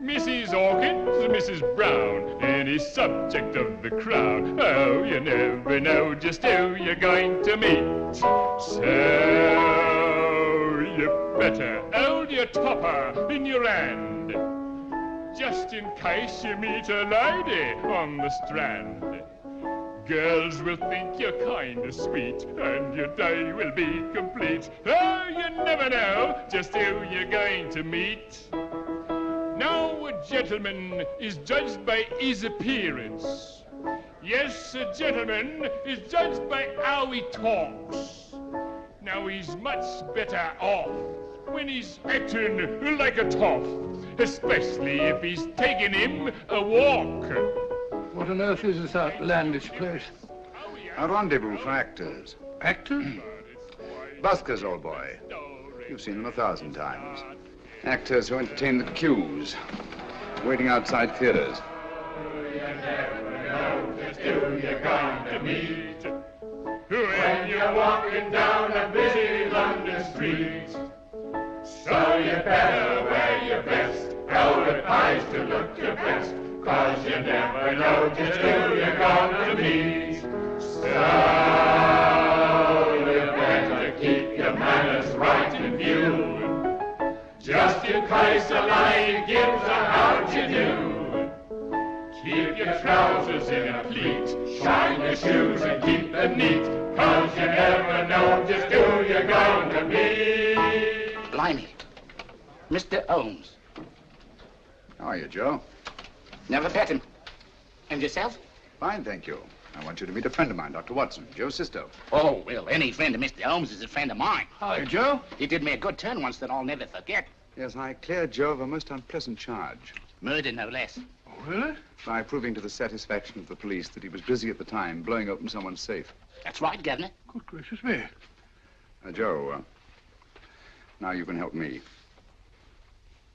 Mrs. Hawkins, Mrs. Brown, any subject of the crowd. Oh, you never know just who you're going to meet. So you better hold your topper in your hand, just in case you meet a lady on the Strand. Girls will think you're kind of sweet, and your day will be complete. Oh, you never know just who you're going to meet. Now, a gentleman is judged by his appearance. Yes, a gentleman is judged by how he talks. Now, he's much better off when he's acting like a toff, especially if he's taking him a walk. What on earth is this outlandish place? A rendezvous for actors. Actors? Buskers, old boy. You've seen them 1,000 times. Actors who entertain the queues, waiting outside theaters. Who you're going to meet when you're walking down a busy London street. So you better wear your best velvet pies to look your best, 'cause you never know just who you're going to meet. So you better keep your manners right in view, just in case a lion gives a how'd you do. Keep your trousers in a pleat, shine your shoes and keep them neat, 'cause you never know just who you're going to meet. Blimey. Mr. Holmes. How are you, Joe? Never met him. And yourself? Fine, thank you. I want you to meet a friend of mine, Dr. Watson, Joe Sisto. Oh, well, any friend of Mr. Holmes is a friend of mine. Hi, Joe. He did me a good turn once that I'll never forget. Yes, I cleared Joe of a most unpleasant charge. Murder, no less. Oh, really? By proving to the satisfaction of the police that he was busy at the time blowing open someone's safe. That's right, Governor. Good gracious me. Joe, now you can help me.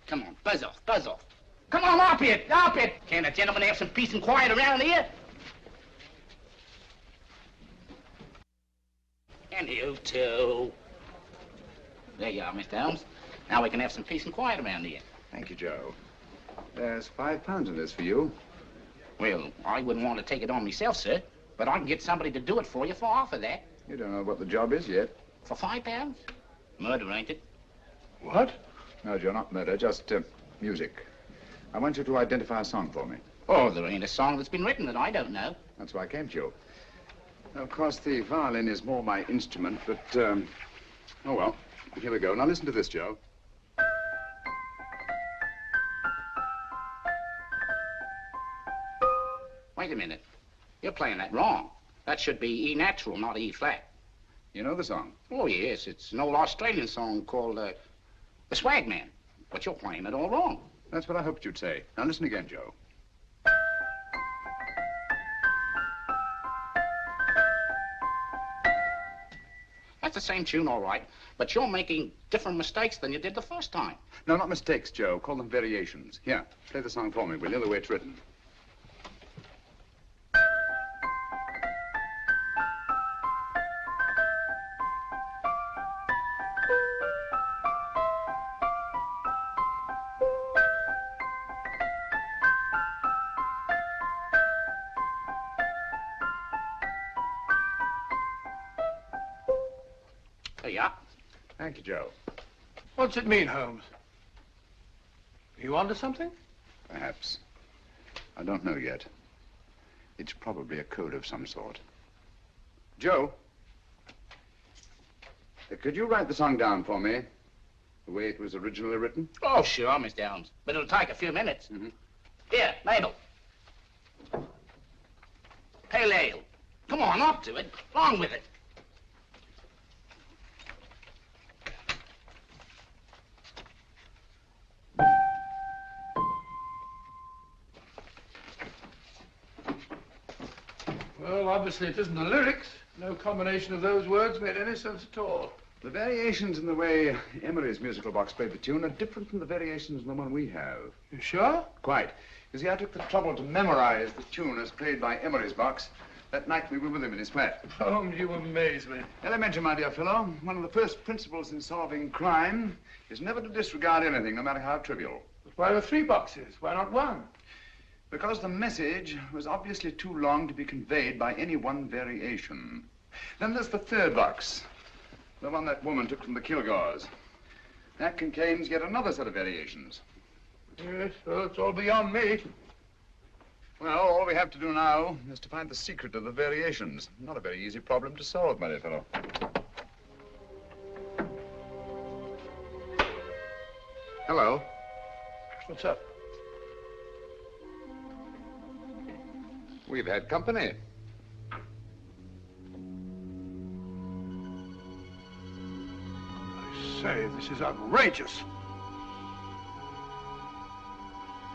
Come on, buzz off, buzz off. Come on, up it, up it. Can't a gentleman have some peace and quiet around here? And you too. There you are, Mr. Holmes. Now we can have some peace and quiet around here. Thank you, Joe. There's £5 in this for you. Well, I wouldn't want to take it on myself, sir, but I can get somebody to do it for you for half of that. You don't know what the job is yet. For £5? Murder, ain't it? What? No, Joe, not murder, just music. I want you to identify a song for me. Oh, there ain't a song that's been written that I don't know. That's why I came to you. Of course, the violin is more my instrument, but, oh, well, here we go. Now, listen to this, Joe. Wait a minute. You're playing that wrong. That should be E natural, not E flat. You know the song? Oh, yes. It's an old Australian song called, The Swag Man. But you're playing it all wrong. That's what I hoped you'd say. Now, listen again, Joe. That's the same tune, all right, but you're making different mistakes than you did the first time. No, not mistakes, Joe. Call them variations. Here, play the song for me, will you, the way it's written. Yeah. Thank you, Joe. What's it mean, Holmes? Are you onto something? Perhaps. I don't know yet. It's probably a code of some sort. Joe, could you write the song down for me, the way it was originally written? Oh, sure, Mr. Holmes. But it'll take a few minutes. Mm-hmm. Here, Mabel. Pale ale. Come on, up to it. Along with it. Well, obviously it isn't the lyrics. No combination of those words made any sense at all. The variations in the way Emery's musical box played the tune are different from the variations in the one we have. You sure? Quite. You see, I took the trouble to memorize the tune as played by Emery's box that night we were with him in his flat. Holmes, you amaze me. Elementary, my dear fellow. One of the first principles in solving crime is never to disregard anything, no matter how trivial. But why were 3 boxes? Why not 1? Because the message was obviously too long to be conveyed by any one variation. Then there's the 3rd box, the one that woman took from the Kilgores. That contains yet another set of variations. Yes, well, it's all beyond me. Well, all we have to do now is to find the secret of the variations. Not a very easy problem to solve, my dear fellow. Hello. What's up? We've had company. I say, this is outrageous.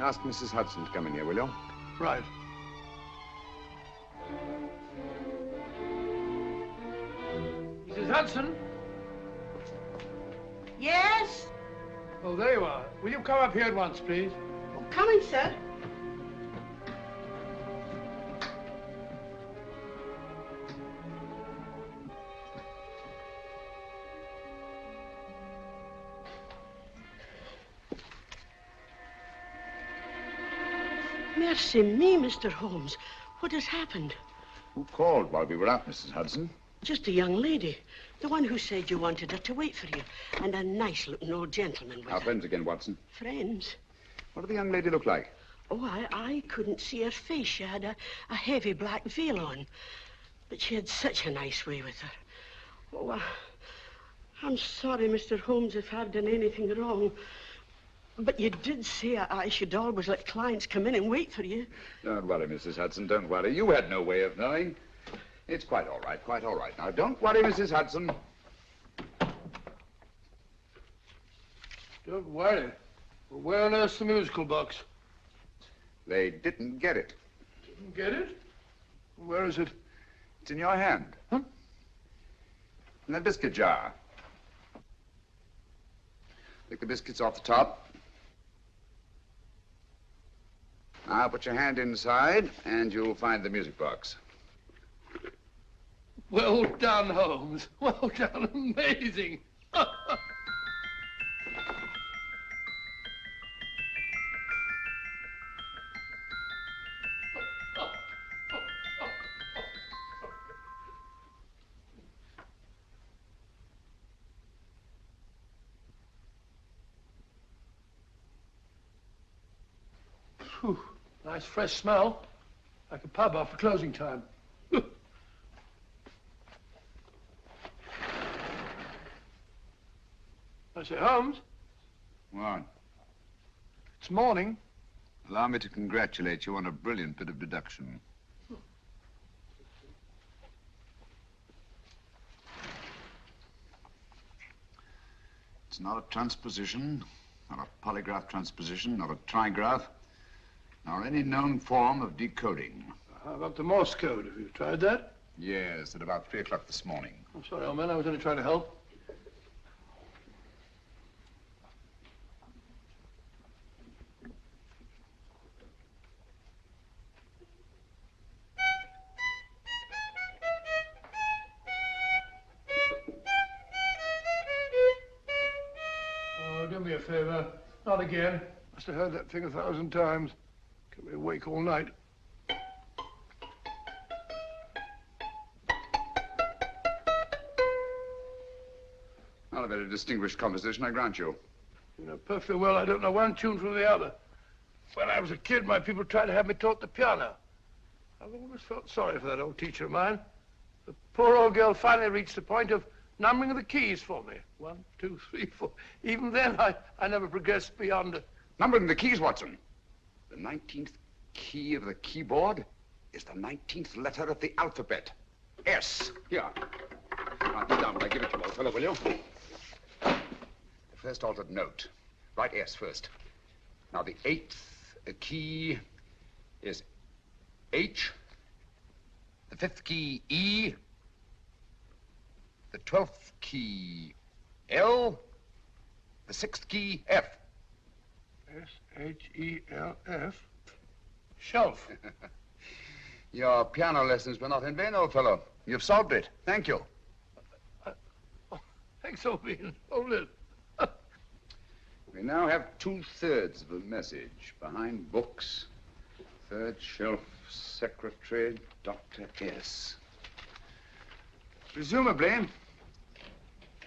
Ask Mrs. Hudson to come in here, will you? Right. Hudson? Yes? Oh, there you are. Will you come up here at once, please? Oh, coming, sir. Mercy me, Mr. Holmes. What has happened? Who called while we were out, Mrs. Hudson? Just a young lady. The one who said you wanted her to wait for you. And a nice-looking old gentleman with Our her. friends again, Watson. Friends? What did the young lady look like? Oh, I couldn't see her face. She had a heavy black veil on. But she had such a nice way with her. Oh, I'm sorry, Mr. Holmes, if I've done anything wrong. But you did say I should always let clients come in and wait for you. Don't worry, Mrs. Hudson, don't worry. You had no way of knowing. It's quite all right, quite all right. Now, don't worry, Mrs. Hudson. Don't worry. Well, where on earth's the musical box? They didn't get it. Didn't get it? Where is it? It's in your hand. Huh? In that biscuit jar. Take the biscuits off the top. Now put your hand inside, and you'll find the music box. Well done, Holmes. Well done. Amazing. Whew. Nice fresh smell. Like a pub after closing time. I say, Holmes? What? It's morning. Allow me to congratulate you on a brilliant bit of deduction. It's not a transposition, not a polygraph transposition, not a trigraph, nor any known form of decoding. How about the Morse code? Have you tried that? Yes, at about 3 o'clock this morning. I'm sorry, old man. I was only trying to help. Oh, do me a favor. Not again. Must have heard that thing 1,000 times. Kept me awake all night. Not a very distinguished composition, I grant you. You know perfectly well I don't know one tune from the other. When I was a kid, my people tried to have me taught the piano. I've always felt sorry for that old teacher of mine. The poor old girl finally reached the point of numbering the keys for me. 1, 2, 3, 4. Even then, I never progressed beyond it. Numbering the keys, Watson. The 19th key of the keyboard is the 19th letter of the alphabet. S. Here. Write this down when I give it to you, old fellow, will you? The first altered note. Write S first. Now, the 8th key is H. The 5th key, E. The 12th key, L. The 6th key, F. S-H-E-L-F. Shelf. Your piano lessons were not in vain, old fellow. You've solved it. Thank you. Thanks, old bean. Hold it. We now have 2/3 of a message. Behind books, 3rd shelf, secretary, Dr. S. Presumably,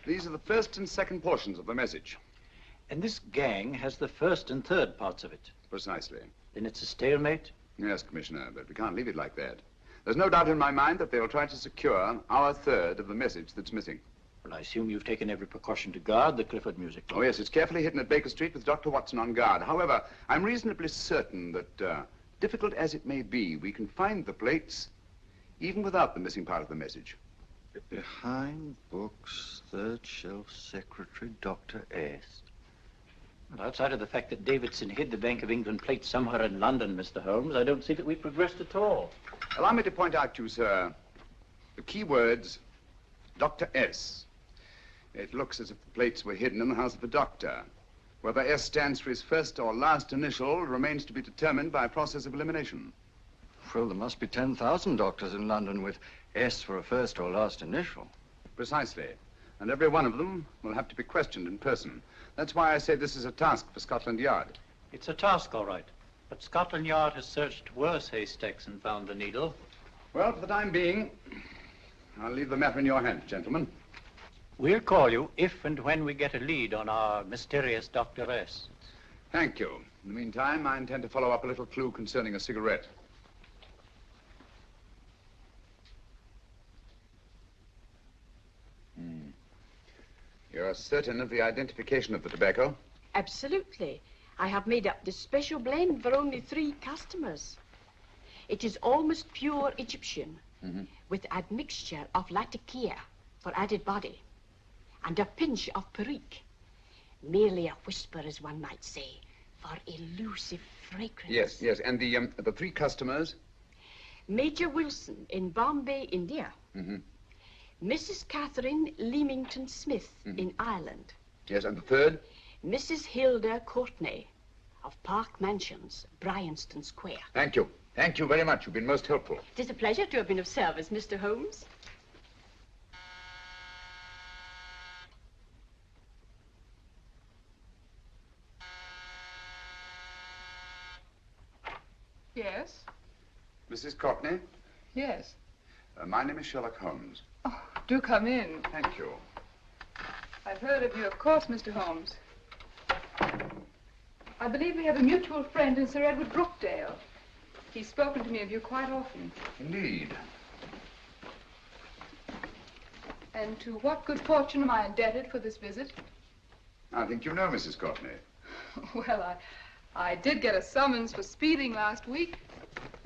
these are the first and second portions of the message. And this gang has the first and third parts of it. Precisely. Then it's a stalemate? Yes, Commissioner, but we can't leave it like that. There's no doubt in my mind that they'll try to secure our third of the message that's missing. Well, I assume you've taken every precaution to guard the Clifford music box. Oh, yes, it's carefully hidden at Baker Street with Dr. Watson on guard. However, I'm reasonably certain that, difficult as it may be, we can find the plates even without the missing part of the message. Behind books, 3rd shelf, secretary, Dr. S. Well, outside of the fact that Davidson hid the Bank of England plate somewhere in London, Mr. Holmes, I don't see that we've progressed at all. Allow me to point out to you, sir, the key words Dr. S. It looks as if the plates were hidden in the house of a doctor. Whether S stands for his first or last initial remains to be determined by a process of elimination. Well, there must be 10,000 doctors in London with S for a first or last initial. Precisely. And every one of them will have to be questioned in person. That's why I say this is a task for Scotland Yard. It's a task, all right. But Scotland Yard has searched worse haystacks and found the needle. Well, for the time being, I'll leave the matter in your hands, gentlemen. We'll call you if and when we get a lead on our mysterious Dr. S. Thank you. In the meantime, I intend to follow up a little clue concerning a cigarette. You're certain of the identification of the tobacco? Absolutely. I have made up this special blend for only 3 customers. It is almost pure Egyptian, with admixture of latakia for added body, and a pinch of perique. Merely a whisper, as one might say, for elusive fragrance. Yes, yes. And the 3 customers? Major Wilson in Bombay, India. Mrs. Catherine Leamington Smith in Ireland. Yes, and the 3rd? Mrs. Hilda Courtney of Park Mansions, Bryanston Square. Thank you. Thank you very much. You've been most helpful. It is a pleasure to have been of service, Mr. Holmes. Yes? Mrs. Courtney? Yes. My name is Sherlock Holmes. Oh, do come in. Thank you. I've heard of you, of course, Mr. Holmes. I believe we have a mutual friend in Sir Edward Brookdale. He's spoken to me of you quite often. Indeed. And to what good fortune am I indebted for this visit? I think you know Mrs. Courtney. Well, I did get a summons for speeding last week,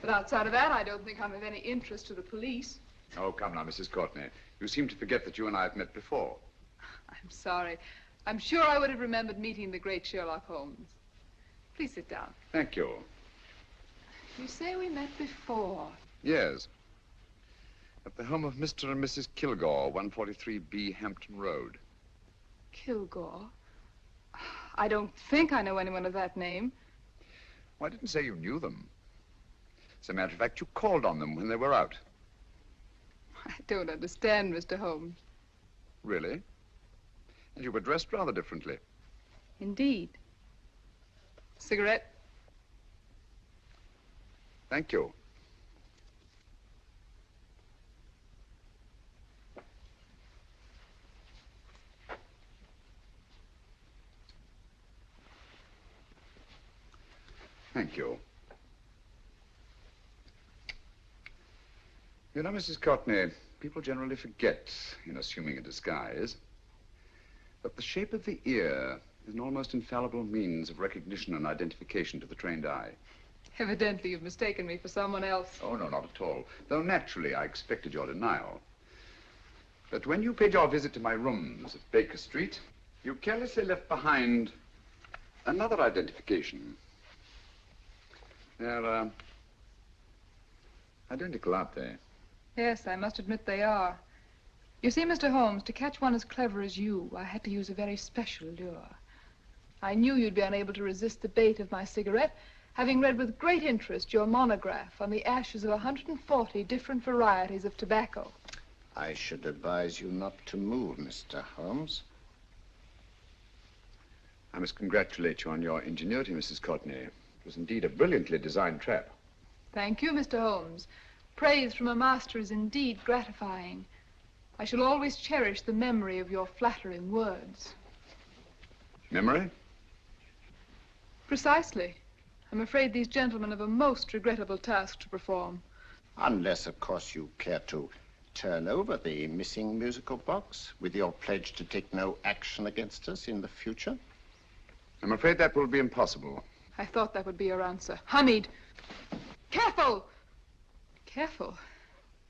but outside of that, I don't think I'm of any interest to the police. Oh, come now, Mrs. Courtney. You seem to forget that you and I have met before. I'm sorry. I'm sure I would have remembered meeting the great Sherlock Holmes. Please sit down. Thank you. You say we met before. Yes. At the home of Mr. and Mrs. Kilgore, 143B Hampton Road. Kilgore? I don't think I know anyone of that name. Well, I didn't say you knew them. As a matter of fact, you called on them when they were out. I don't understand, Mr. Holmes. Really? And you were dressed rather differently. Indeed. Cigarette? Thank you. Thank you. You know, Mrs. Courtney, people generally forget, in assuming a disguise, that the shape of the ear is an almost infallible means of recognition and identification to the trained eye. Evidently, you've mistaken me for someone else. Oh, no, not at all. Though naturally, I expected your denial. But when you paid your visit to my rooms at Baker Street, you carelessly left behind another identification. They're, identical, aren't they? Yes, I must admit they are. You see, Mr. Holmes, to catch one as clever as you, I had to use a very special lure. I knew you'd be unable to resist the bait of my cigarette, having read with great interest your monograph on the ashes of 140 different varieties of tobacco. I should advise you not to move, Mr. Holmes. I must congratulate you on your ingenuity, Mrs. Courtney. It was indeed a brilliantly designed trap. Thank you, Mr. Holmes. Praise from a master is indeed gratifying. I shall always cherish the memory of your flattering words. Memory? Precisely. I'm afraid these gentlemen have a most regrettable task to perform. Unless, of course, you care to turn over the missing musical box with your pledge to take no action against us in the future. I'm afraid that will be impossible. I thought that would be your answer. Hamid! Careful! Careful.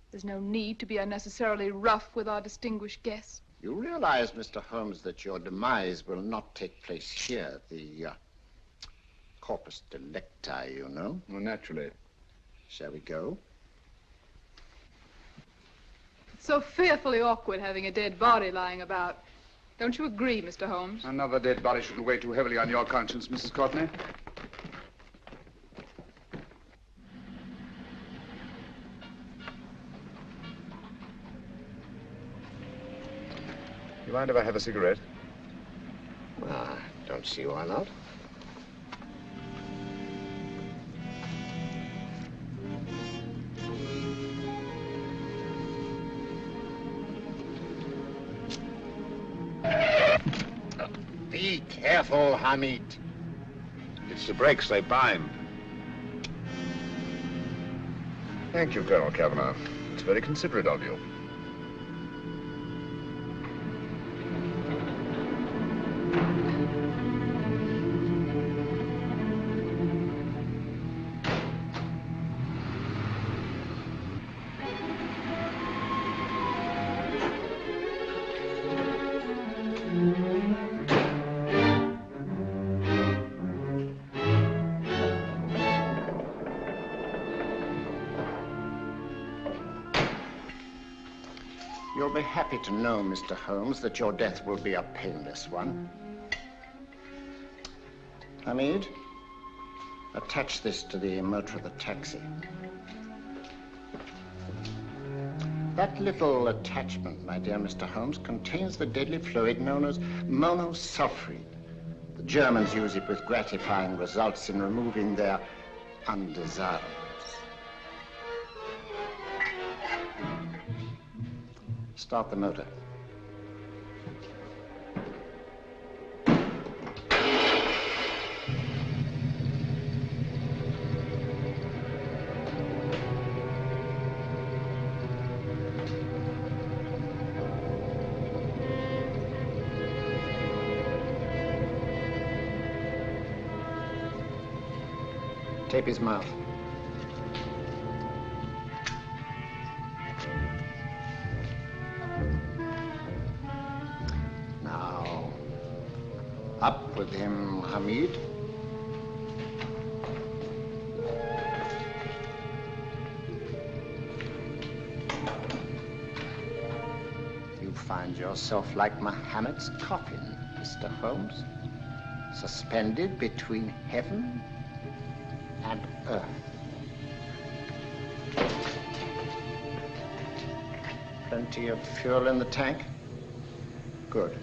There's no need to be unnecessarily rough with our distinguished guest. You realize, Mr. Holmes, that your demise will not take place here. The corpus delicti, you know. Well, naturally. Shall we go? So fearfully awkward having a dead body lying about. Don't you agree, Mr. Holmes? Another dead body shouldn't weigh too heavily on your conscience, Mrs. Courtney. You mind if I have a cigarette? Don't see why not. Be careful, Hamid. It's the brakes, they bind. Thank you, Colonel Kavanagh. It's very considerate of you. You'll be happy to know, Mr. Holmes, that your death will be a painless one. Hamid, attach this to the motor of the taxi. That little attachment, my dear Mr. Holmes, contains the deadly fluid known as monosulfide. The Germans use it with gratifying results in removing their undesirables. Start the motor. Tape his mouth. Now, up with him, Hamid. You find yourself like Muhammad's coffin, Mr. Holmes, suspended between heaven and earth. Plenty of fuel in the tank? Good.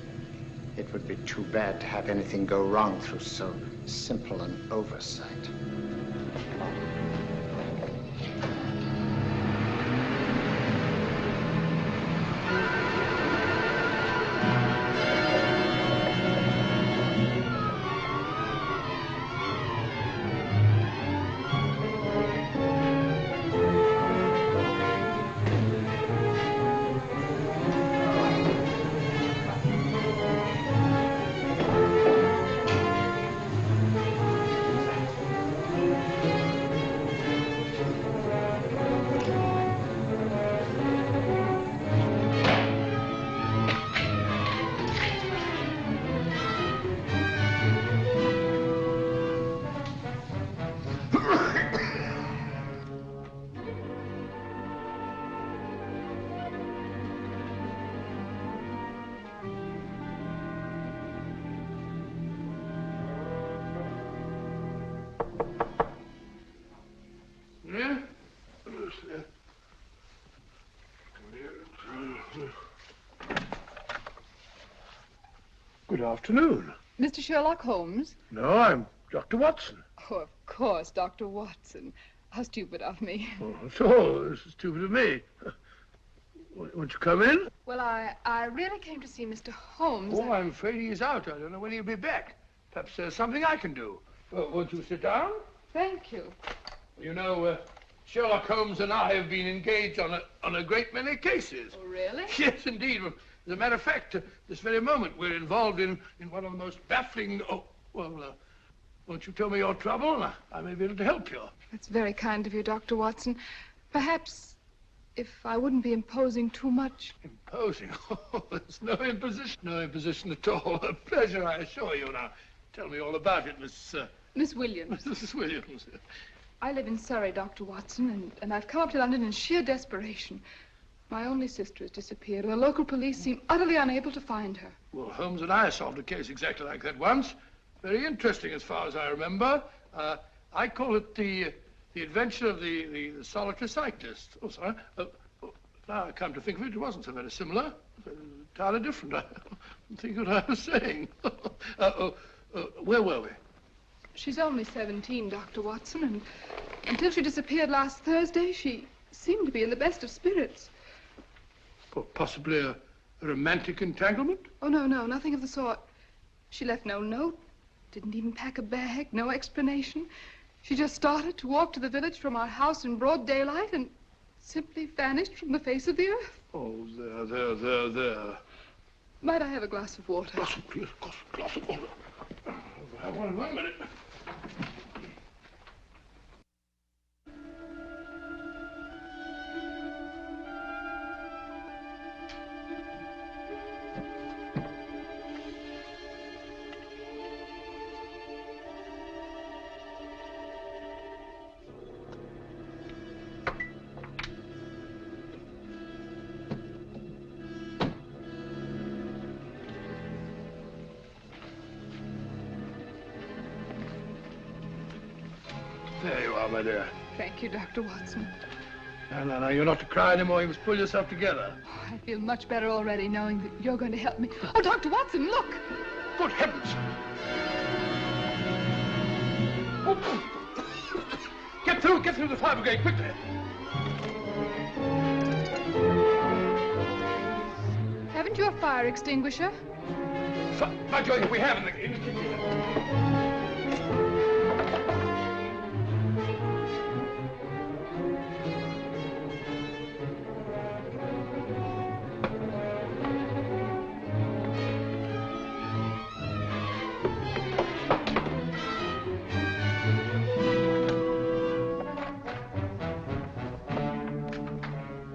It would be too bad to have anything go wrong through so simple an oversight. Good afternoon. Mr. Sherlock Holmes? No, I'm Dr. Watson. Oh, of course, Dr. Watson. How stupid of me. Oh, so this is stupid of me. Won't you come in? Well, I really came to see Mr. Holmes. Oh, I'm afraid he's out. I don't know when he'll be back. Perhaps there's something I can do. Won't you sit down? Thank you. You know, Sherlock Holmes and I have been engaged on a great many cases. Oh, really? Yes, indeed. As a matter of fact, this very moment, we're involved in one of the most baffling... Oh, well, won't you tell me your trouble? I may be able to help you. That's very kind of you, Dr. Watson. Perhaps if I wouldn't be imposing too much. Imposing? Oh, there's no imposition. No imposition at all. A pleasure, I assure you. Now, tell me all about it, Miss Williams. Mrs. Williams. I live in Surrey, Dr. Watson, and I've come up to London in sheer desperation. My only sister has disappeared, and the local police seem utterly unable to find her. Well, Holmes and I solved a case exactly like that once. Very interesting as far as I remember. I call it the adventure of the solitary cyclist. Oh, sorry. Now I come to think of it, it wasn't so very similar. Entirely different. I don't think what I was saying. Where were we? She's only 17, Dr. Watson, and until she disappeared last Thursday, she seemed to be in the best of spirits. Well, possibly a romantic entanglement? Oh, no, nothing of the sort. She left no note, didn't even pack a bag, no explanation. She just started to walk to the village from our house in broad daylight and simply vanished from the face of the earth. Oh, there. Might I have a glass of water? Glass of water. One minute. There you are, my dear. Thank you, Dr. Watson. No, you're not to cry anymore. You must pull yourself together. Oh, I feel much better already knowing that you're going to help me. Oh, Dr. Watson, look! Good heavens! Get through the fire brigade, quickly! Haven't you a fire extinguisher? By George, we have in the kitchen.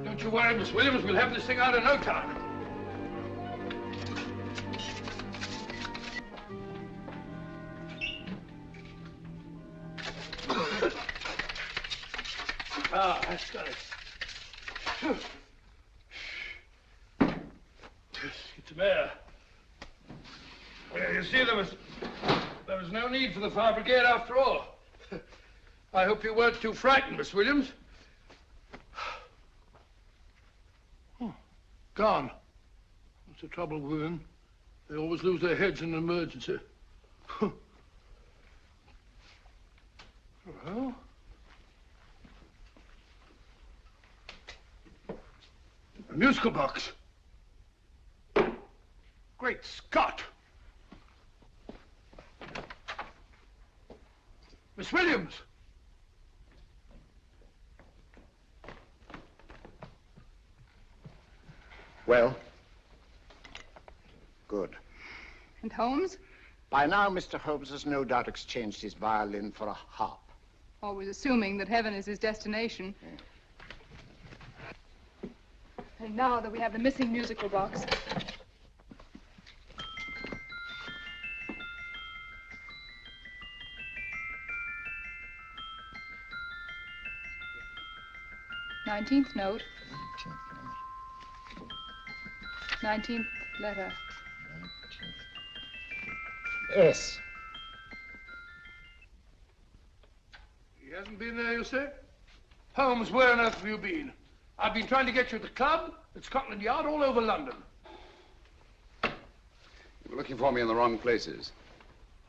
Don't you worry, Miss Williams. We'll have this thing out in no time. That's got it. Get some air. Well, you see, there was no need for the fire brigade after all. I hope you weren't too frightened, Miss Williams. Oh, gone. That's the trouble with women. They always lose their heads in an emergency. Well... a musical box. Great Scott! Miss Williams! Well? Good. And Holmes? By now, Mr. Holmes has no doubt exchanged his violin for a harp. Always assuming that heaven is his destination. And now that we have the missing musical box. Nineteenth note. 19th letter. S. He hasn't been there, you say? Holmes, where on earth have you been? I've been trying to get you at the club, at Scotland Yard, all over London. You were looking for me in the wrong places.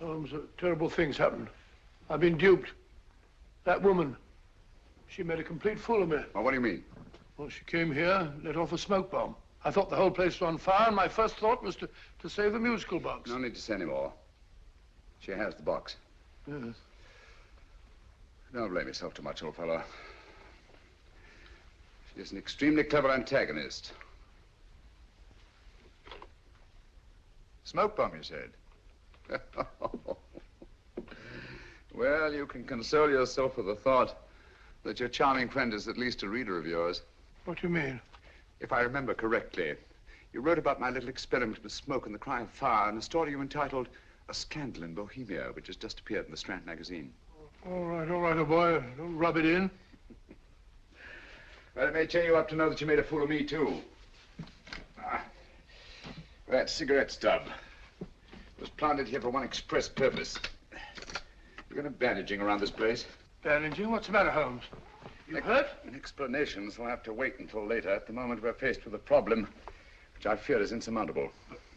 Holmes, terrible things happened. I've been duped. That woman, she made a complete fool of me. Well, what do you mean? Well, she came here, let off a smoke bomb. I thought the whole place was on fire, and my first thought was to save the musical box. No need to say any more. She has the box. Yes. Don't blame yourself too much, old fellow. She's an extremely clever antagonist. Smoke bomb, you said? Well, you can console yourself with the thought that your charming friend is at least a reader of yours. What do you mean? If I remember correctly, you wrote about my little experiment with smoke and the cry of fire in a story you entitled A Scandal in Bohemia, which has just appeared in the Strand magazine. All right, old boy. Don't rub it in. Well, it may cheer you up to know that you made a fool of me, too. That cigarette stub was planted here for one express purpose. You're going to bandaging around this place. Bandaging? What's the matter, Holmes? You hurt? Explanations will have to wait until later. At the moment, we're faced with a problem which I fear is insurmountable.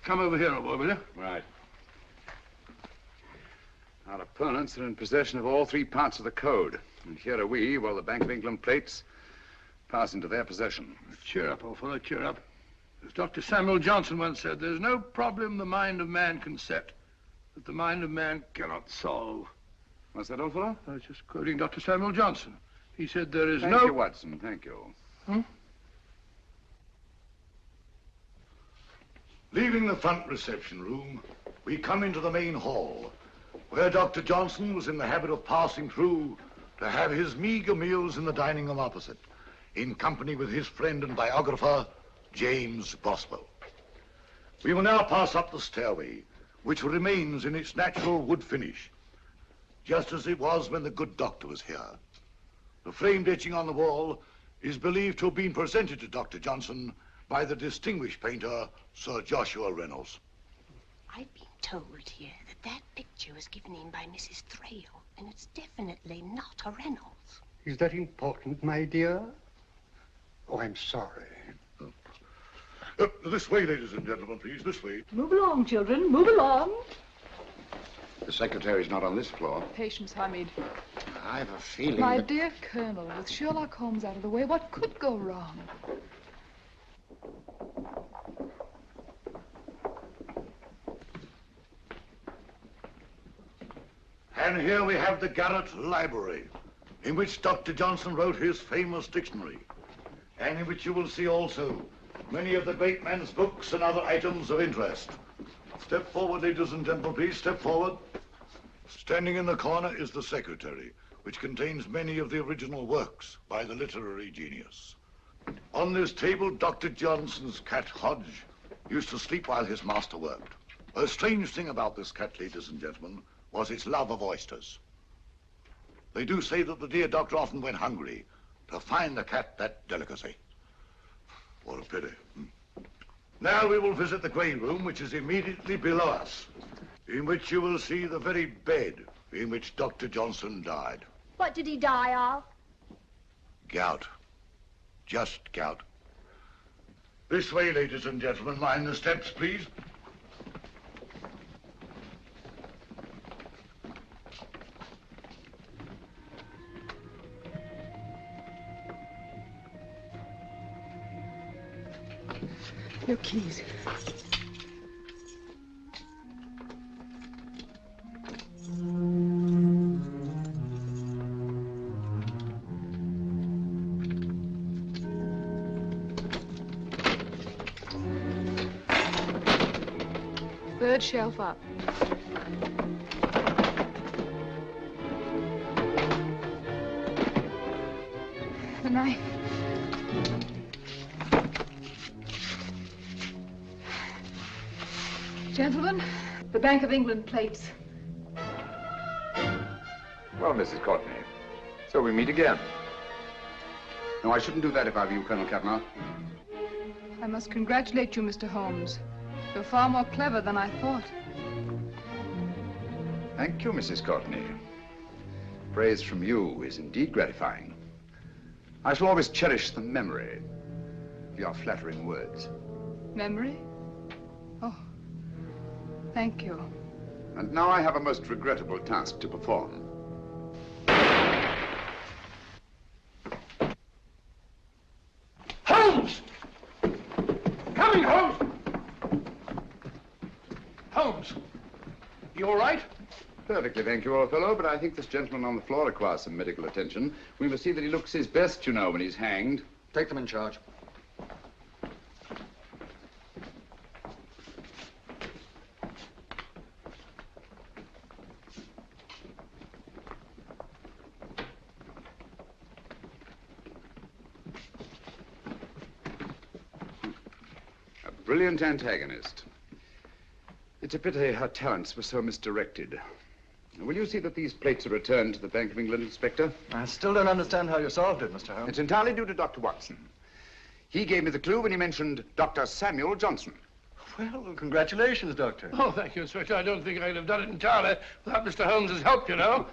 Come over here, old boy, will you? Right. Our opponents are in possession of all 3 parts of the code. And here are we, while the Bank of England plates pass into their possession. Cheer up, old fellow, cheer up. As Dr. Samuel Johnson once said, there's no problem the mind of man can set that the mind of man cannot solve. What's that, old fellow? I was just quoting Dr. Samuel Johnson. He said there is Thank you, Watson. Thank you. Leaving the front reception room, we come into the main hall, where Dr. Johnson was in the habit of passing through to have his meager meals in the dining room opposite, in company with his friend and biographer, James Boswell. We will now pass up the stairway, which remains in its natural wood finish, just as it was when the good doctor was here. The framed etching on the wall is believed to have been presented to Dr. Johnson by the distinguished painter, Sir Joshua Reynolds. I've been told here that picture was given in by Mrs. Thrale, and it's definitely not a Reynolds. Is that important, my dear? Oh, I'm sorry. This way, ladies and gentlemen, please, this way. Move along, children, move along. The secretary's not on this floor. Patience, Hamid. I have a feeling My that... dear Colonel, with Sherlock Holmes out of the way, what could go wrong? And here we have the Garrett Library, in which Dr. Johnson wrote his famous dictionary, and in which you will see also many of the great man's books and other items of interest. Step forward, ladies and gentlemen, please, step forward. Standing in the corner is the secretary, which contains many of the original works by the literary genius. On this table, Dr. Johnson's cat, Hodge, used to sleep while his master worked. A strange thing about this cat, ladies and gentlemen, was its love of oysters. They do say that the dear doctor often went hungry to find the cat that delicacy. What a pity. Now we will visit the grey room, which is immediately below us, in which you will see the very bed in which Dr. Johnson died. What did he die of? Gout. Just gout. This way, ladies and gentlemen. Mind the steps, please. Your keys. Third shelf up. The knife. Gentlemen, the Bank of England plates. Well, Mrs. Courtney, so we meet again. No, I shouldn't do that if I were you, Colonel Cavanaugh. I must congratulate you, Mr. Holmes. You're far more clever than I thought. Thank you, Mrs. Courtney. Praise from you is indeed gratifying. I shall always cherish the memory of your flattering words. Memory? Oh, thank you. And now I have a most regrettable task to perform. Holmes! Coming, Holmes! Holmes, you all right? Perfectly, thank you, old fellow, but I think this gentleman on the floor requires some medical attention. We must see that he looks his best, you know, when he's hanged. Take them in charge. A brilliant antagonist. It's a pity her talents were so misdirected. Will you see that these plates are returned to the Bank of England, Inspector? I still don't understand how you solved it, Mr. Holmes. It's entirely due to Dr. Watson. He gave me the clue when he mentioned Dr. Samuel Johnson. Well, congratulations, Doctor. Oh, thank you, Inspector. I don't think I'd have done it entirely without Mr. Holmes's help, you know.